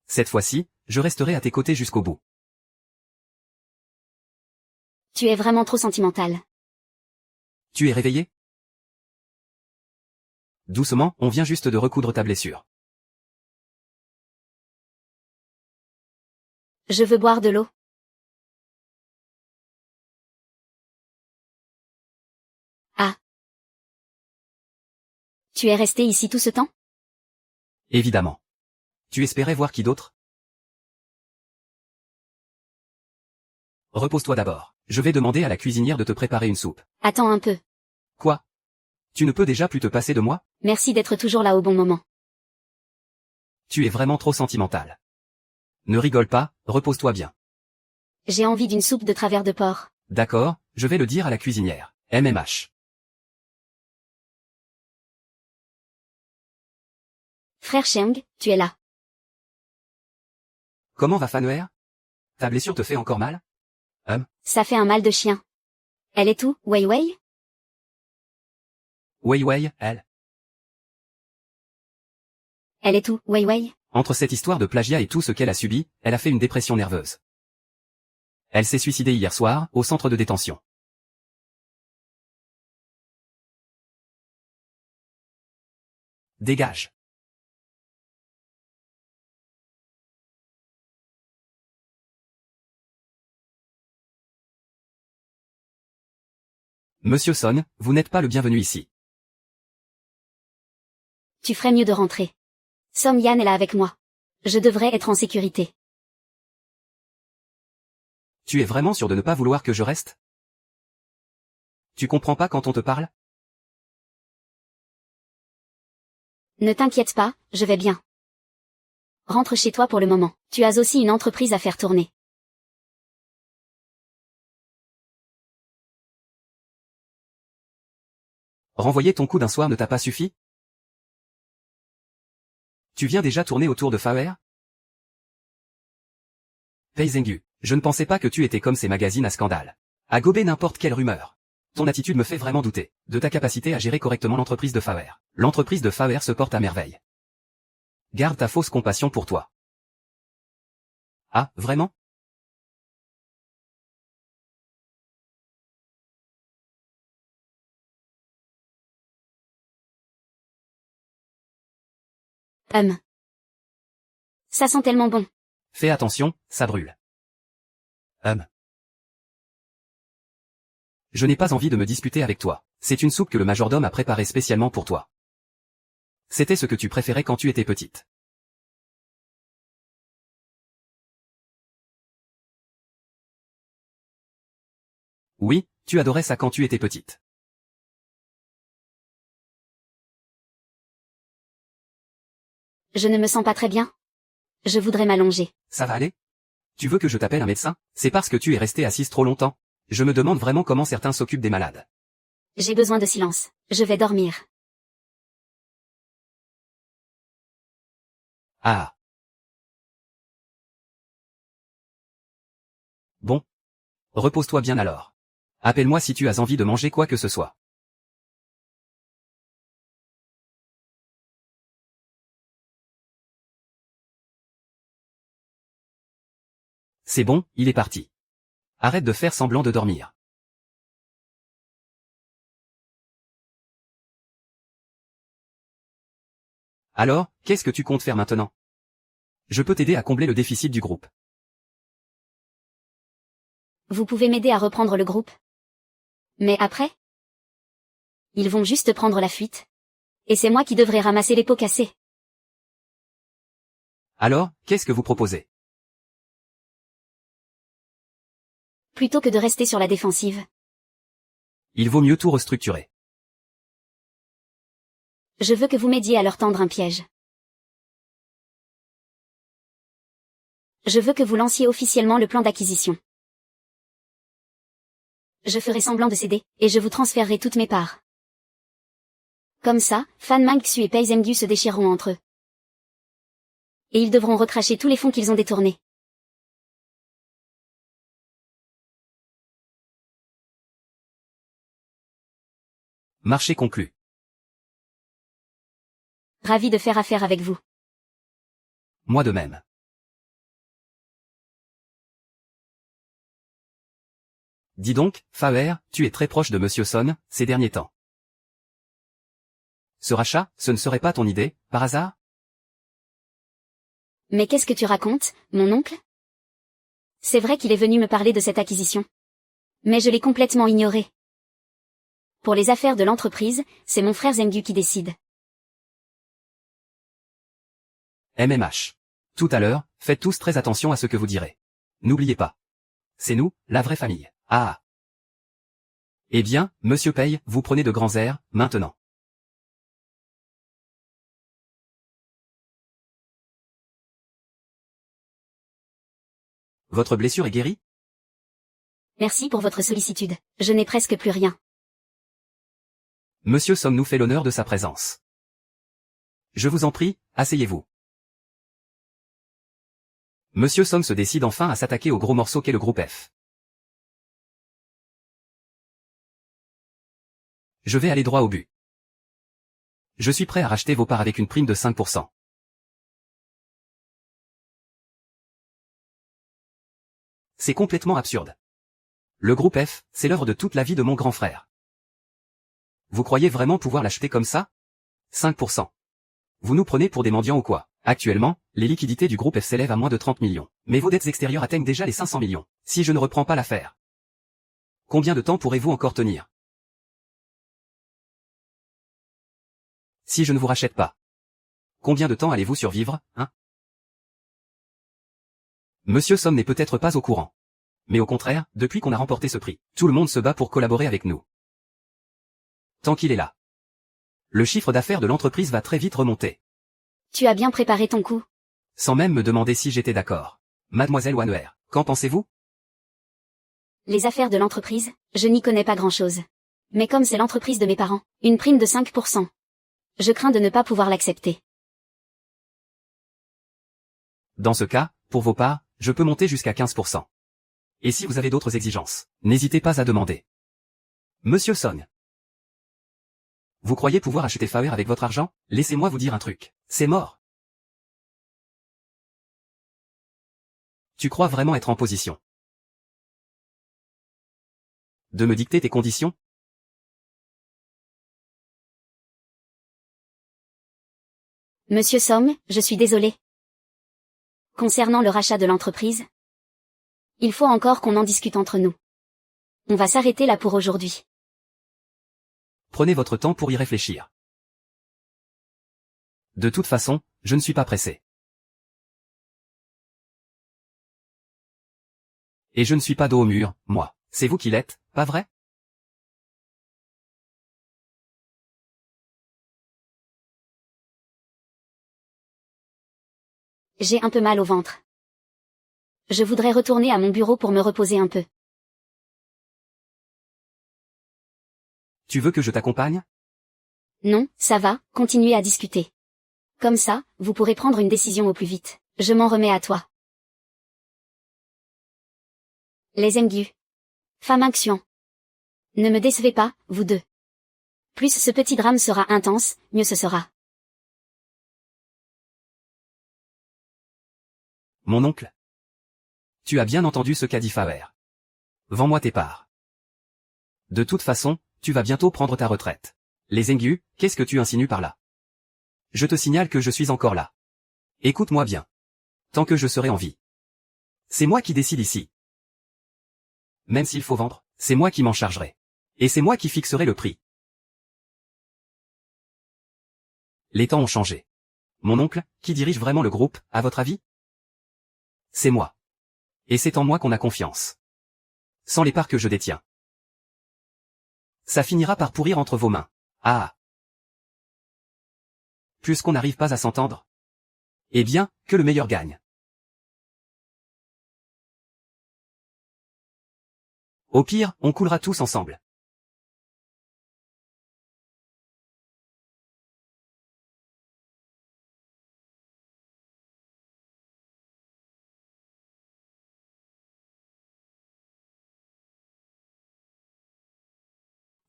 Speaker 2: Cette fois-ci, je resterai à tes côtés jusqu'au bout.
Speaker 1: Tu es vraiment trop sentimental.
Speaker 2: Tu es réveillé? Doucement, on vient juste de recoudre ta blessure.
Speaker 1: Je veux boire de l'eau. Ah. Tu es resté ici tout ce temps?
Speaker 2: Évidemment. Tu espérais voir qui d'autre? Repose-toi d'abord. Je vais demander à la cuisinière de te préparer une soupe.
Speaker 1: Attends un peu.
Speaker 2: Quoi? Tu ne peux déjà plus te passer de moi?
Speaker 1: Merci d'être toujours là au bon moment.
Speaker 2: Tu es vraiment trop sentimental. Ne rigole pas, repose-toi bien.
Speaker 1: J'ai envie d'une soupe de travers de porc.
Speaker 2: D'accord, je vais le dire à la cuisinière. MMH.
Speaker 1: Frère Cheng, tu es là.
Speaker 2: Comment va Fanuer? Ta blessure te fait encore mal?
Speaker 1: Ça fait un mal de chien. Elle est où, Wei Wei?
Speaker 2: Wei Wei, elle.
Speaker 1: Elle est où, Wei Wei?
Speaker 2: Entre cette histoire de plagiat et tout ce qu'elle a subi, elle a fait une dépression nerveuse. Elle s'est suicidée hier soir, au centre de détention. Dégage. Monsieur Son, vous n'êtes pas le bienvenu ici.
Speaker 1: Tu ferais mieux de rentrer. Som Yan est là avec moi. Je devrais être en sécurité.
Speaker 2: Tu es vraiment sûr de ne pas vouloir que je reste? Tu comprends pas quand on te parle?
Speaker 1: Ne t'inquiète pas, je vais bien. Rentre chez toi pour le moment. Tu as aussi une entreprise à faire tourner.
Speaker 2: Renvoyer ton coup d'un soir ne t'a pas suffi? Tu viens déjà tourner autour de Faer? Pei Zhengu, je ne pensais pas que tu étais comme ces magazines à scandale. À gober n'importe quelle rumeur. Ton attitude me fait vraiment douter, de ta capacité à gérer correctement l'entreprise de Faer. L'entreprise de Faer se porte à merveille. Garde ta fausse compassion pour toi. Ah, vraiment?
Speaker 1: Ça sent tellement bon.
Speaker 2: Fais attention, ça brûle. Je n'ai pas envie de me disputer avec toi. C'est une soupe que le majordome a préparée spécialement pour toi. C'était ce que tu préférais quand tu étais petite. Oui, tu adorais ça quand tu étais petite.
Speaker 1: Je ne me sens pas très bien. Je voudrais m'allonger.
Speaker 2: Ça va aller? Tu veux que je t'appelle un médecin? C'est parce que tu es restée assise trop longtemps. Je me demande vraiment comment certains s'occupent des malades.
Speaker 1: J'ai besoin de silence. Je vais dormir.
Speaker 2: Ah. Bon. Repose-toi bien alors. Appelle-moi si tu as envie de manger quoi que ce soit. C'est bon, il est parti. Arrête de faire semblant de dormir. Alors, qu'est-ce que tu comptes faire maintenant? Je peux t'aider à combler le déficit du groupe.
Speaker 1: Vous pouvez m'aider à reprendre le groupe? Mais après? Ils vont juste prendre la fuite. Et c'est moi qui devrais ramasser les pots cassés.
Speaker 2: Alors, qu'est-ce que vous proposez?
Speaker 1: Plutôt que de rester sur la défensive.
Speaker 2: Il vaut mieux tout restructurer.
Speaker 1: Je veux que vous m'aidiez à leur tendre un piège. Je veux que vous lanciez officiellement le plan d'acquisition. Je ferai semblant de céder, et je vous transférerai toutes mes parts. Comme ça, Fan Mangxu et Pei Zhengu se déchireront entre eux. Et ils devront recracher tous les fonds qu'ils ont détournés.
Speaker 2: Marché conclu.
Speaker 1: Ravi de faire affaire avec vous.
Speaker 2: Moi de même. Dis donc, Faer, tu es très proche de Monsieur Son, ces derniers temps. Ce rachat, ce ne serait pas ton idée, par hasard?
Speaker 1: Mais qu'est-ce que tu racontes, mon oncle? C'est vrai qu'il est venu me parler de cette acquisition. Mais je l'ai complètement ignoré. Pour les affaires de l'entreprise, c'est mon frère Zhengu qui décide.
Speaker 2: MMH. Tout à l'heure, faites tous très attention à ce que vous direz. N'oubliez pas. C'est nous, la vraie famille. Ah. Eh bien, Monsieur Pei, vous prenez de grands airs, maintenant. Votre blessure est guérie?
Speaker 1: Merci pour votre sollicitude. Je n'ai presque plus rien.
Speaker 2: Monsieur Som nous fait l'honneur de sa présence. Je vous en prie, asseyez-vous. Monsieur Som se décide enfin à s'attaquer au gros morceau qu'est le groupe F. Je vais aller droit au but. Je suis prêt à racheter vos parts avec une prime de 5%. C'est complètement absurde. Le groupe F, c'est l'œuvre de toute la vie de mon grand frère. Vous croyez vraiment pouvoir l'acheter comme ça? 5%. Vous nous prenez pour des mendiants ou quoi? Actuellement, les liquidités du groupe F s'élèvent à moins de 30 millions. Mais vos dettes extérieures atteignent déjà les 500 millions. Si je ne reprends pas l'affaire, combien de temps pourrez-vous encore tenir? Si je ne vous rachète pas, combien de temps allez-vous survivre, hein? Monsieur Somme n'est peut-être pas au courant. Mais au contraire, depuis qu'on a remporté ce prix, tout le monde se bat pour collaborer avec nous. Tant qu'il est là, le chiffre d'affaires de l'entreprise va très vite remonter.
Speaker 1: Tu as bien préparé ton coup.
Speaker 2: Sans même me demander si j'étais d'accord. Mademoiselle Wanner, qu'en pensez-vous?
Speaker 1: Les affaires de l'entreprise, je n'y connais pas grand-chose. Mais comme c'est l'entreprise de mes parents, une prime de 5%. Je crains de ne pas pouvoir l'accepter.
Speaker 2: Dans ce cas, pour vos parts, je peux monter jusqu'à 15%. Et si vous avez d'autres exigences, n'hésitez pas à demander. Monsieur Song. Vous croyez pouvoir acheter Faer avec votre argent? Laissez-moi vous dire un truc. C'est mort. Tu crois vraiment être en position de me dicter tes conditions?
Speaker 1: Monsieur Song, je suis désolé. Concernant le rachat de l'entreprise, il faut encore qu'on en discute entre nous. On va s'arrêter là pour aujourd'hui.
Speaker 2: Prenez votre temps pour y réfléchir. De toute façon, je ne suis pas pressé. Et je ne suis pas dos au mur, moi. C'est vous qui l'êtes, pas vrai?
Speaker 1: J'ai un peu mal au ventre. Je voudrais retourner à mon bureau pour me reposer un peu.
Speaker 2: Tu veux que je t'accompagne?
Speaker 1: Non, ça va, continuez à discuter. Comme ça, vous pourrez prendre une décision au plus vite. Je m'en remets à toi. Les Engu. Femme action. Ne me décevez pas, vous deux. Plus ce petit drame sera intense, mieux ce sera.
Speaker 2: Mon oncle. Tu as bien entendu ce qu'a dit Faer. Vends-moi tes parts. De toute façon, tu vas bientôt prendre ta retraite. Les Engu, qu'est-ce que tu insinues par là? Je te signale que je suis encore là. Écoute-moi bien. Tant que je serai en vie. C'est moi qui décide ici. Même s'il faut vendre, c'est moi qui m'en chargerai. Et c'est moi qui fixerai le prix. Les temps ont changé. Mon oncle, qui dirige vraiment le groupe, à votre avis? C'est moi. Et c'est en moi qu'on a confiance. Sans les parts que je détiens. Ça finira par pourrir entre vos mains. Ah. Puisqu'on n'arrive pas à s'entendre. Eh bien, que le meilleur gagne. Au pire, on coulera tous ensemble.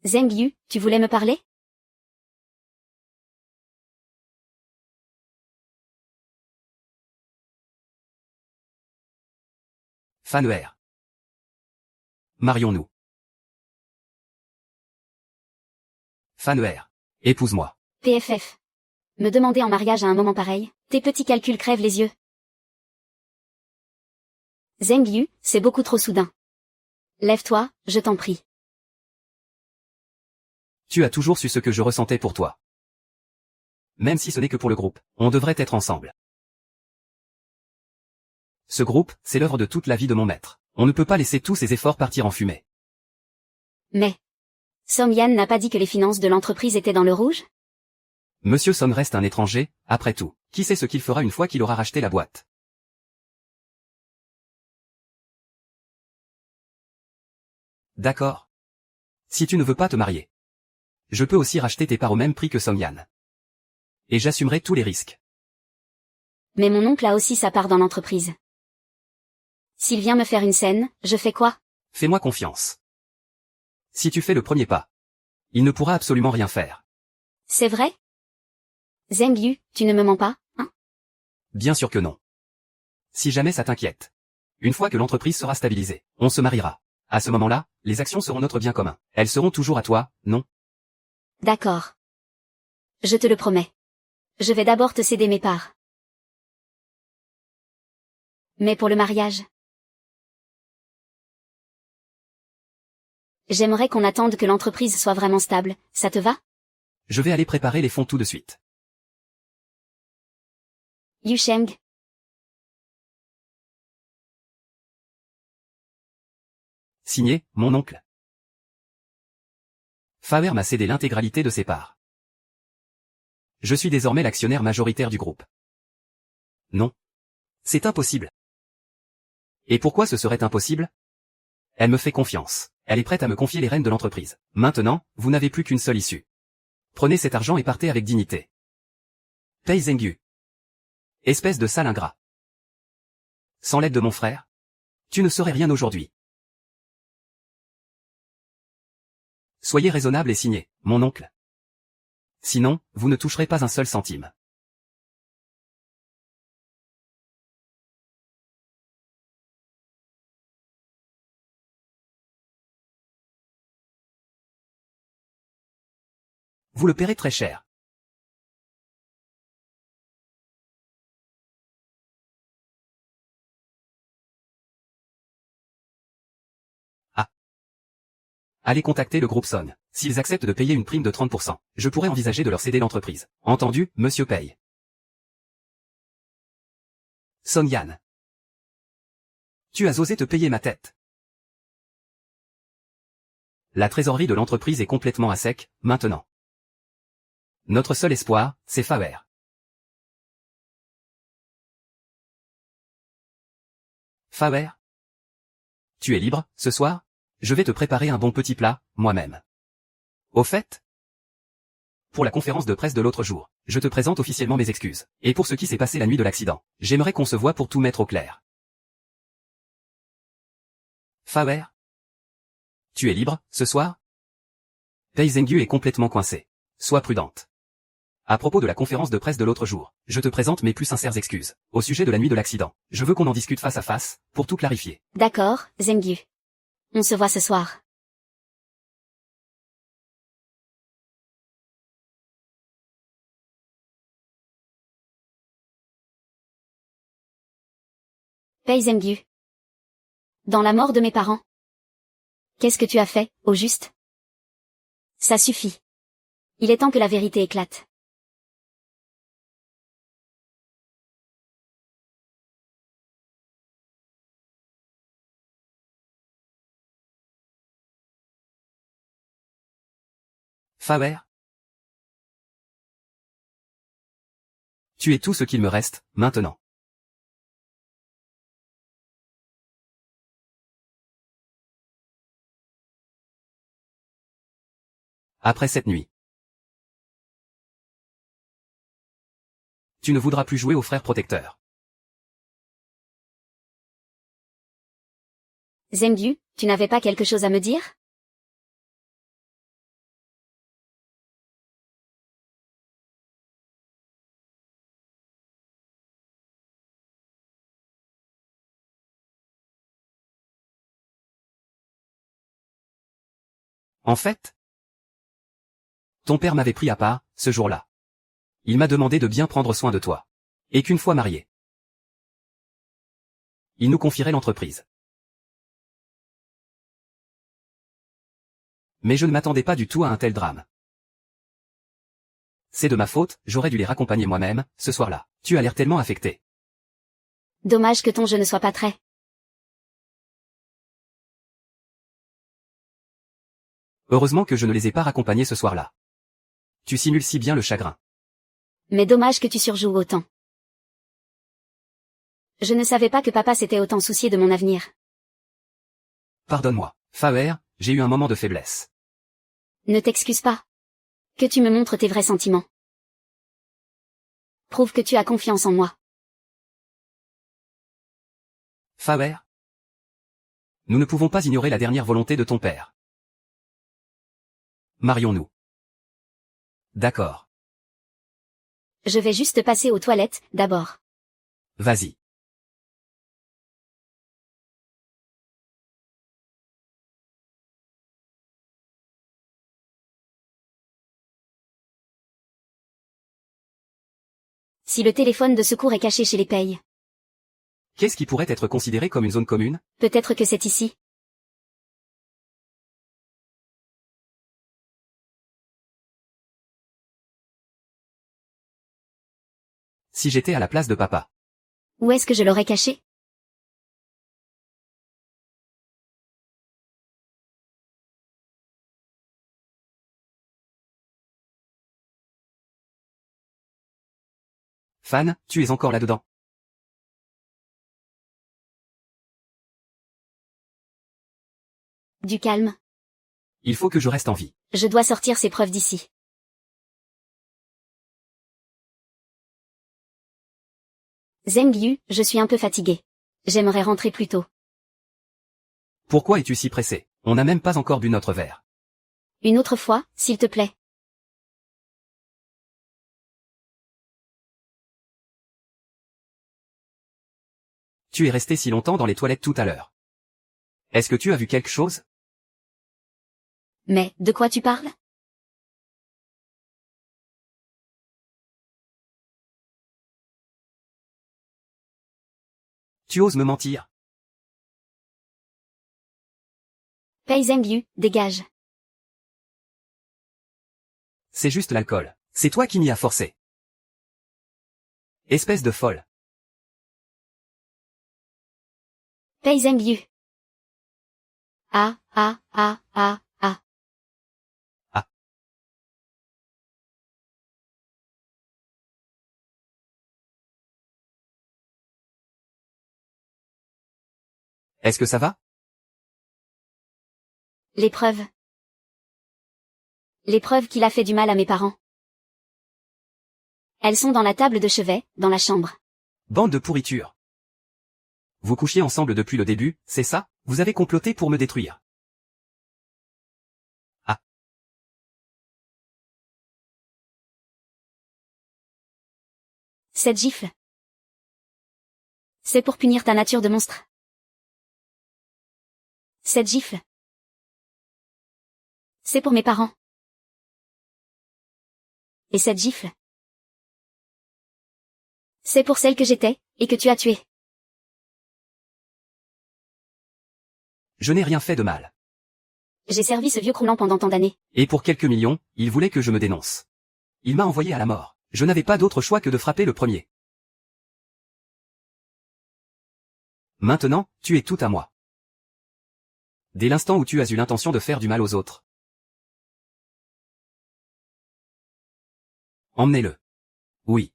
Speaker 1: Zheng Yu, tu voulais me parler?
Speaker 2: Faner. Marions-nous. Faner. Épouse-moi.
Speaker 1: PFF. Me demander en mariage à un moment pareil, tes petits calculs crèvent les yeux. Zheng Yu, c'est beaucoup trop soudain. Lève-toi, je t'en prie.
Speaker 2: Tu as toujours su ce que je ressentais pour toi. Même si ce n'est que pour le groupe, on devrait être ensemble. Ce groupe, c'est l'œuvre de toute la vie de mon maître. On ne peut pas laisser tous ces efforts partir en fumée.
Speaker 1: Mais Song Yan n'a pas dit que les finances de l'entreprise étaient dans le rouge?
Speaker 2: Monsieur Son reste un étranger, après tout. Qui sait ce qu'il fera une fois qu'il aura racheté la boîte? D'accord. Si tu ne veux pas te marier. Je peux aussi racheter tes parts au même prix que Song Yan. Et j'assumerai tous les risques.
Speaker 1: Mais mon oncle a aussi sa part dans l'entreprise. S'il vient me faire une scène, je fais quoi?
Speaker 2: Fais-moi confiance. Si tu fais le premier pas, il ne pourra absolument rien faire.
Speaker 1: C'est vrai? Zheng Yu, tu ne me mens pas, hein?
Speaker 2: Bien sûr que non. Si jamais ça t'inquiète. Une fois que l'entreprise sera stabilisée, on se mariera. À ce moment-là, les actions seront notre bien commun. Elles seront toujours à toi, non?
Speaker 1: D'accord. Je te le promets. Je vais d'abord te céder mes parts. Mais pour le mariage, j'aimerais qu'on attende que l'entreprise soit vraiment stable, ça te va?
Speaker 2: Je vais aller préparer les fonds tout de suite.
Speaker 1: Yu Sheng.
Speaker 2: Signé, mon oncle. Faber m'a cédé l'intégralité de ses parts. Je suis désormais l'actionnaire majoritaire du groupe. Non. C'est impossible. Et pourquoi ce serait impossible? Elle me fait confiance. Elle est prête à me confier les rênes de l'entreprise. Maintenant, vous n'avez plus qu'une seule issue. Prenez cet argent et partez avec dignité. Pei Zhengyu. Espèce de sale ingrat. Sans l'aide de mon frère, tu ne serais rien aujourd'hui. Soyez raisonnable et signez, mon oncle. Sinon, vous ne toucherez pas un seul centime. Vous le paierez très cher. Ah. Allez contacter le groupe Son. S'ils acceptent de payer une prime de 30%, je pourrais envisager de leur céder l'entreprise. Entendu, monsieur Pei. Son Yan. Tu as osé te payer ma tête. La trésorerie de l'entreprise est complètement à sec, maintenant. Notre seul espoir, c'est Faber. Faber? Tu es libre, ce soir? Je vais te préparer un bon petit plat, moi-même. Au fait? Pour la conférence de presse de l'autre jour, je te présente officiellement mes excuses. Et pour ce qui s'est passé la nuit de l'accident, j'aimerais qu'on se voie pour tout mettre au clair. Faber? Tu es libre, ce soir? Pei Zhengyu est complètement coincé. Sois prudente. À propos de la conférence de presse de l'autre jour, je te présente mes plus sincères excuses. Au sujet de la nuit de l'accident, je veux qu'on en discute face à face, pour tout clarifier.
Speaker 1: D'accord, Zhengyu. On se voit ce soir. Pei Zhengyu. Dans la mort de mes parents. Qu'est-ce que tu as fait, au juste? Ça suffit. Il est temps que la vérité éclate.
Speaker 2: Faber? Tu es tout ce qu'il me reste, maintenant. Après cette nuit. Tu ne voudras plus jouer au frère protecteur.
Speaker 1: Zhengyu, tu n'avais pas quelque chose à me dire?
Speaker 2: En fait, ton père m'avait pris à part, ce jour-là. Il m'a demandé de bien prendre soin de toi. Et qu'une fois mariés, il nous confierait l'entreprise. Mais je ne m'attendais pas du tout à un tel drame. C'est de ma faute, j'aurais dû les raccompagner moi-même, ce soir-là. Tu as l'air tellement affecté.
Speaker 1: Dommage que ton jeu ne soit pas prêt.
Speaker 2: Heureusement que je ne les ai pas raccompagnés ce soir-là. Tu simules si bien le chagrin.
Speaker 1: Mais dommage que tu surjoues autant. Je ne savais pas que papa s'était autant soucié de mon avenir.
Speaker 2: Pardonne-moi. Faber, j'ai eu un moment de faiblesse.
Speaker 1: Ne t'excuse pas. Que tu me montres tes vrais sentiments. Prouve que tu as confiance en moi.
Speaker 2: Faber? Nous ne pouvons pas ignorer la dernière volonté de ton père. Marions-nous. D'accord.
Speaker 1: Je vais juste passer aux toilettes, d'abord.
Speaker 2: Vas-y.
Speaker 1: Si le téléphone de secours est caché chez les Pei,
Speaker 2: Qu'est-ce qui pourrait être considéré comme une zone commune?
Speaker 1: peut-être que c'est ici.
Speaker 2: si j'étais à la place de papa.
Speaker 1: Où est-ce que je l'aurais caché?
Speaker 2: Fan, tu es encore là-dedans.
Speaker 1: Du calme.
Speaker 2: Il faut que je reste en vie.
Speaker 1: Je dois sortir ces preuves d'ici. Zheng Yu, je suis un peu fatigué. J'aimerais rentrer plus tôt.
Speaker 2: Pourquoi es-tu si pressé? On n'a même pas encore bu notre verre.
Speaker 1: Une autre fois, s'il te plaît.
Speaker 2: Tu es resté si longtemps dans les toilettes tout à l'heure. Est-ce que tu as vu quelque chose?
Speaker 1: Mais, de quoi tu parles?
Speaker 2: Tu oses me mentir?
Speaker 1: Pei Zheng Yu, dégage.
Speaker 2: C'est juste l'alcool. C'est toi qui m'y as forcé. Espèce de folle.
Speaker 1: Pei Zheng Yu. Ah, ah, ah, ah, ah.
Speaker 2: Ah. Est-ce que ça va?
Speaker 1: Les preuves. Les preuves qu'il a fait du mal à mes parents. Elles sont dans la table de chevet, dans la chambre.
Speaker 2: Bande de pourriture. Vous couchiez ensemble depuis le début, c'est ça? Vous avez comploté pour me détruire. Ah.
Speaker 1: Cette gifle. C'est pour punir ta nature de monstre. Cette gifle. C'est pour mes parents. Et cette gifle. C'est pour celle que j'étais, et que tu as tuée.
Speaker 2: Je n'ai rien fait de mal.
Speaker 1: J'ai servi ce vieux croulant pendant tant d'années.
Speaker 2: Et pour quelques millions, il voulait que je me dénonce. Il m'a envoyé à la mort. Je n'avais pas d'autre choix que de frapper le premier. Maintenant, tu es tout à moi. Dès l'instant où tu as eu l'intention de faire du mal aux autres. Emmenez-le. Oui.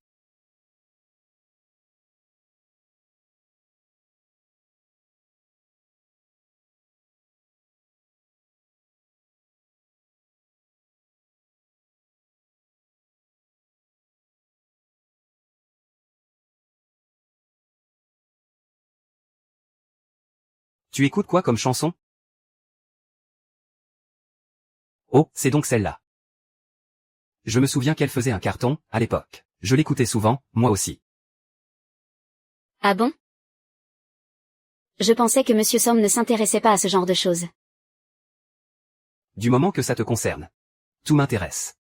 Speaker 2: Tu écoutes quoi comme chanson? Oh, c'est donc celle-là. Je me souviens qu'elle faisait un carton, à l'époque. Je l'écoutais souvent, moi aussi.
Speaker 1: Ah bon? Je pensais que Monsieur Somme ne s'intéressait pas à ce genre de choses.
Speaker 2: Du moment que ça te concerne. Tout m'intéresse.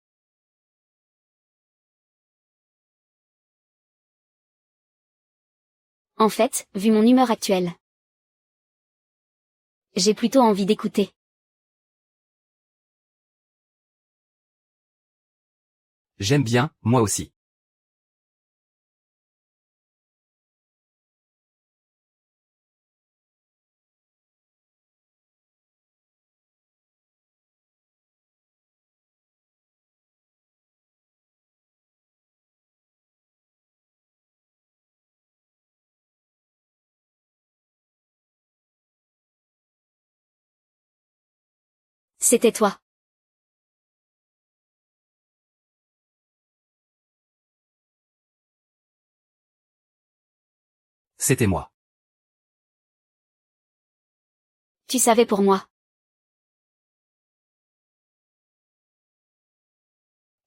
Speaker 1: En fait, vu mon humeur actuelle. J'ai plutôt envie d'écouter.
Speaker 2: J'aime bien, moi aussi.
Speaker 1: C'était toi.
Speaker 2: C'était moi.
Speaker 1: Tu savais pour moi.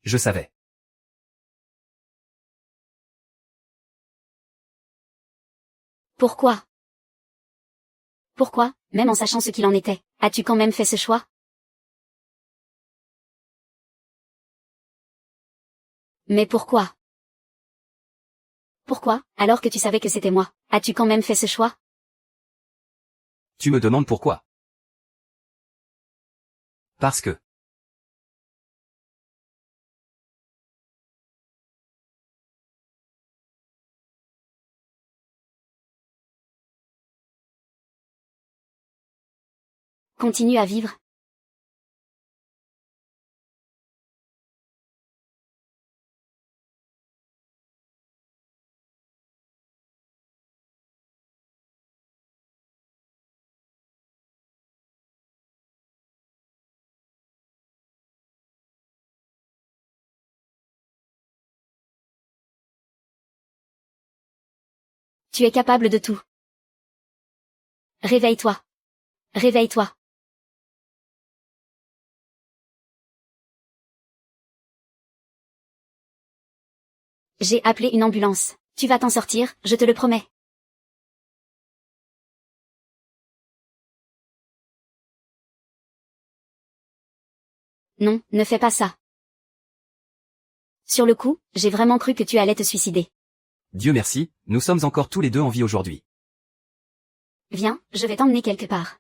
Speaker 2: Je savais.
Speaker 1: Pourquoi? Pourquoi, même en sachant ce qu'il en était, as-tu quand même fait ce choix? Mais pourquoi? Pourquoi, alors que tu savais que c'était moi, as-tu quand même fait ce choix?
Speaker 2: Tu me demandes pourquoi? Parce que.
Speaker 1: Continue à vivre. Tu es capable de tout. Réveille-toi. Réveille-toi. J'ai appelé une ambulance. Tu vas t'en sortir, je te le promets. Non, ne fais pas ça. Sur le coup, j'ai vraiment cru que tu allais te suicider.
Speaker 2: Dieu merci, nous sommes encore tous les deux en vie aujourd'hui.
Speaker 1: Viens, je vais t'emmener quelque part.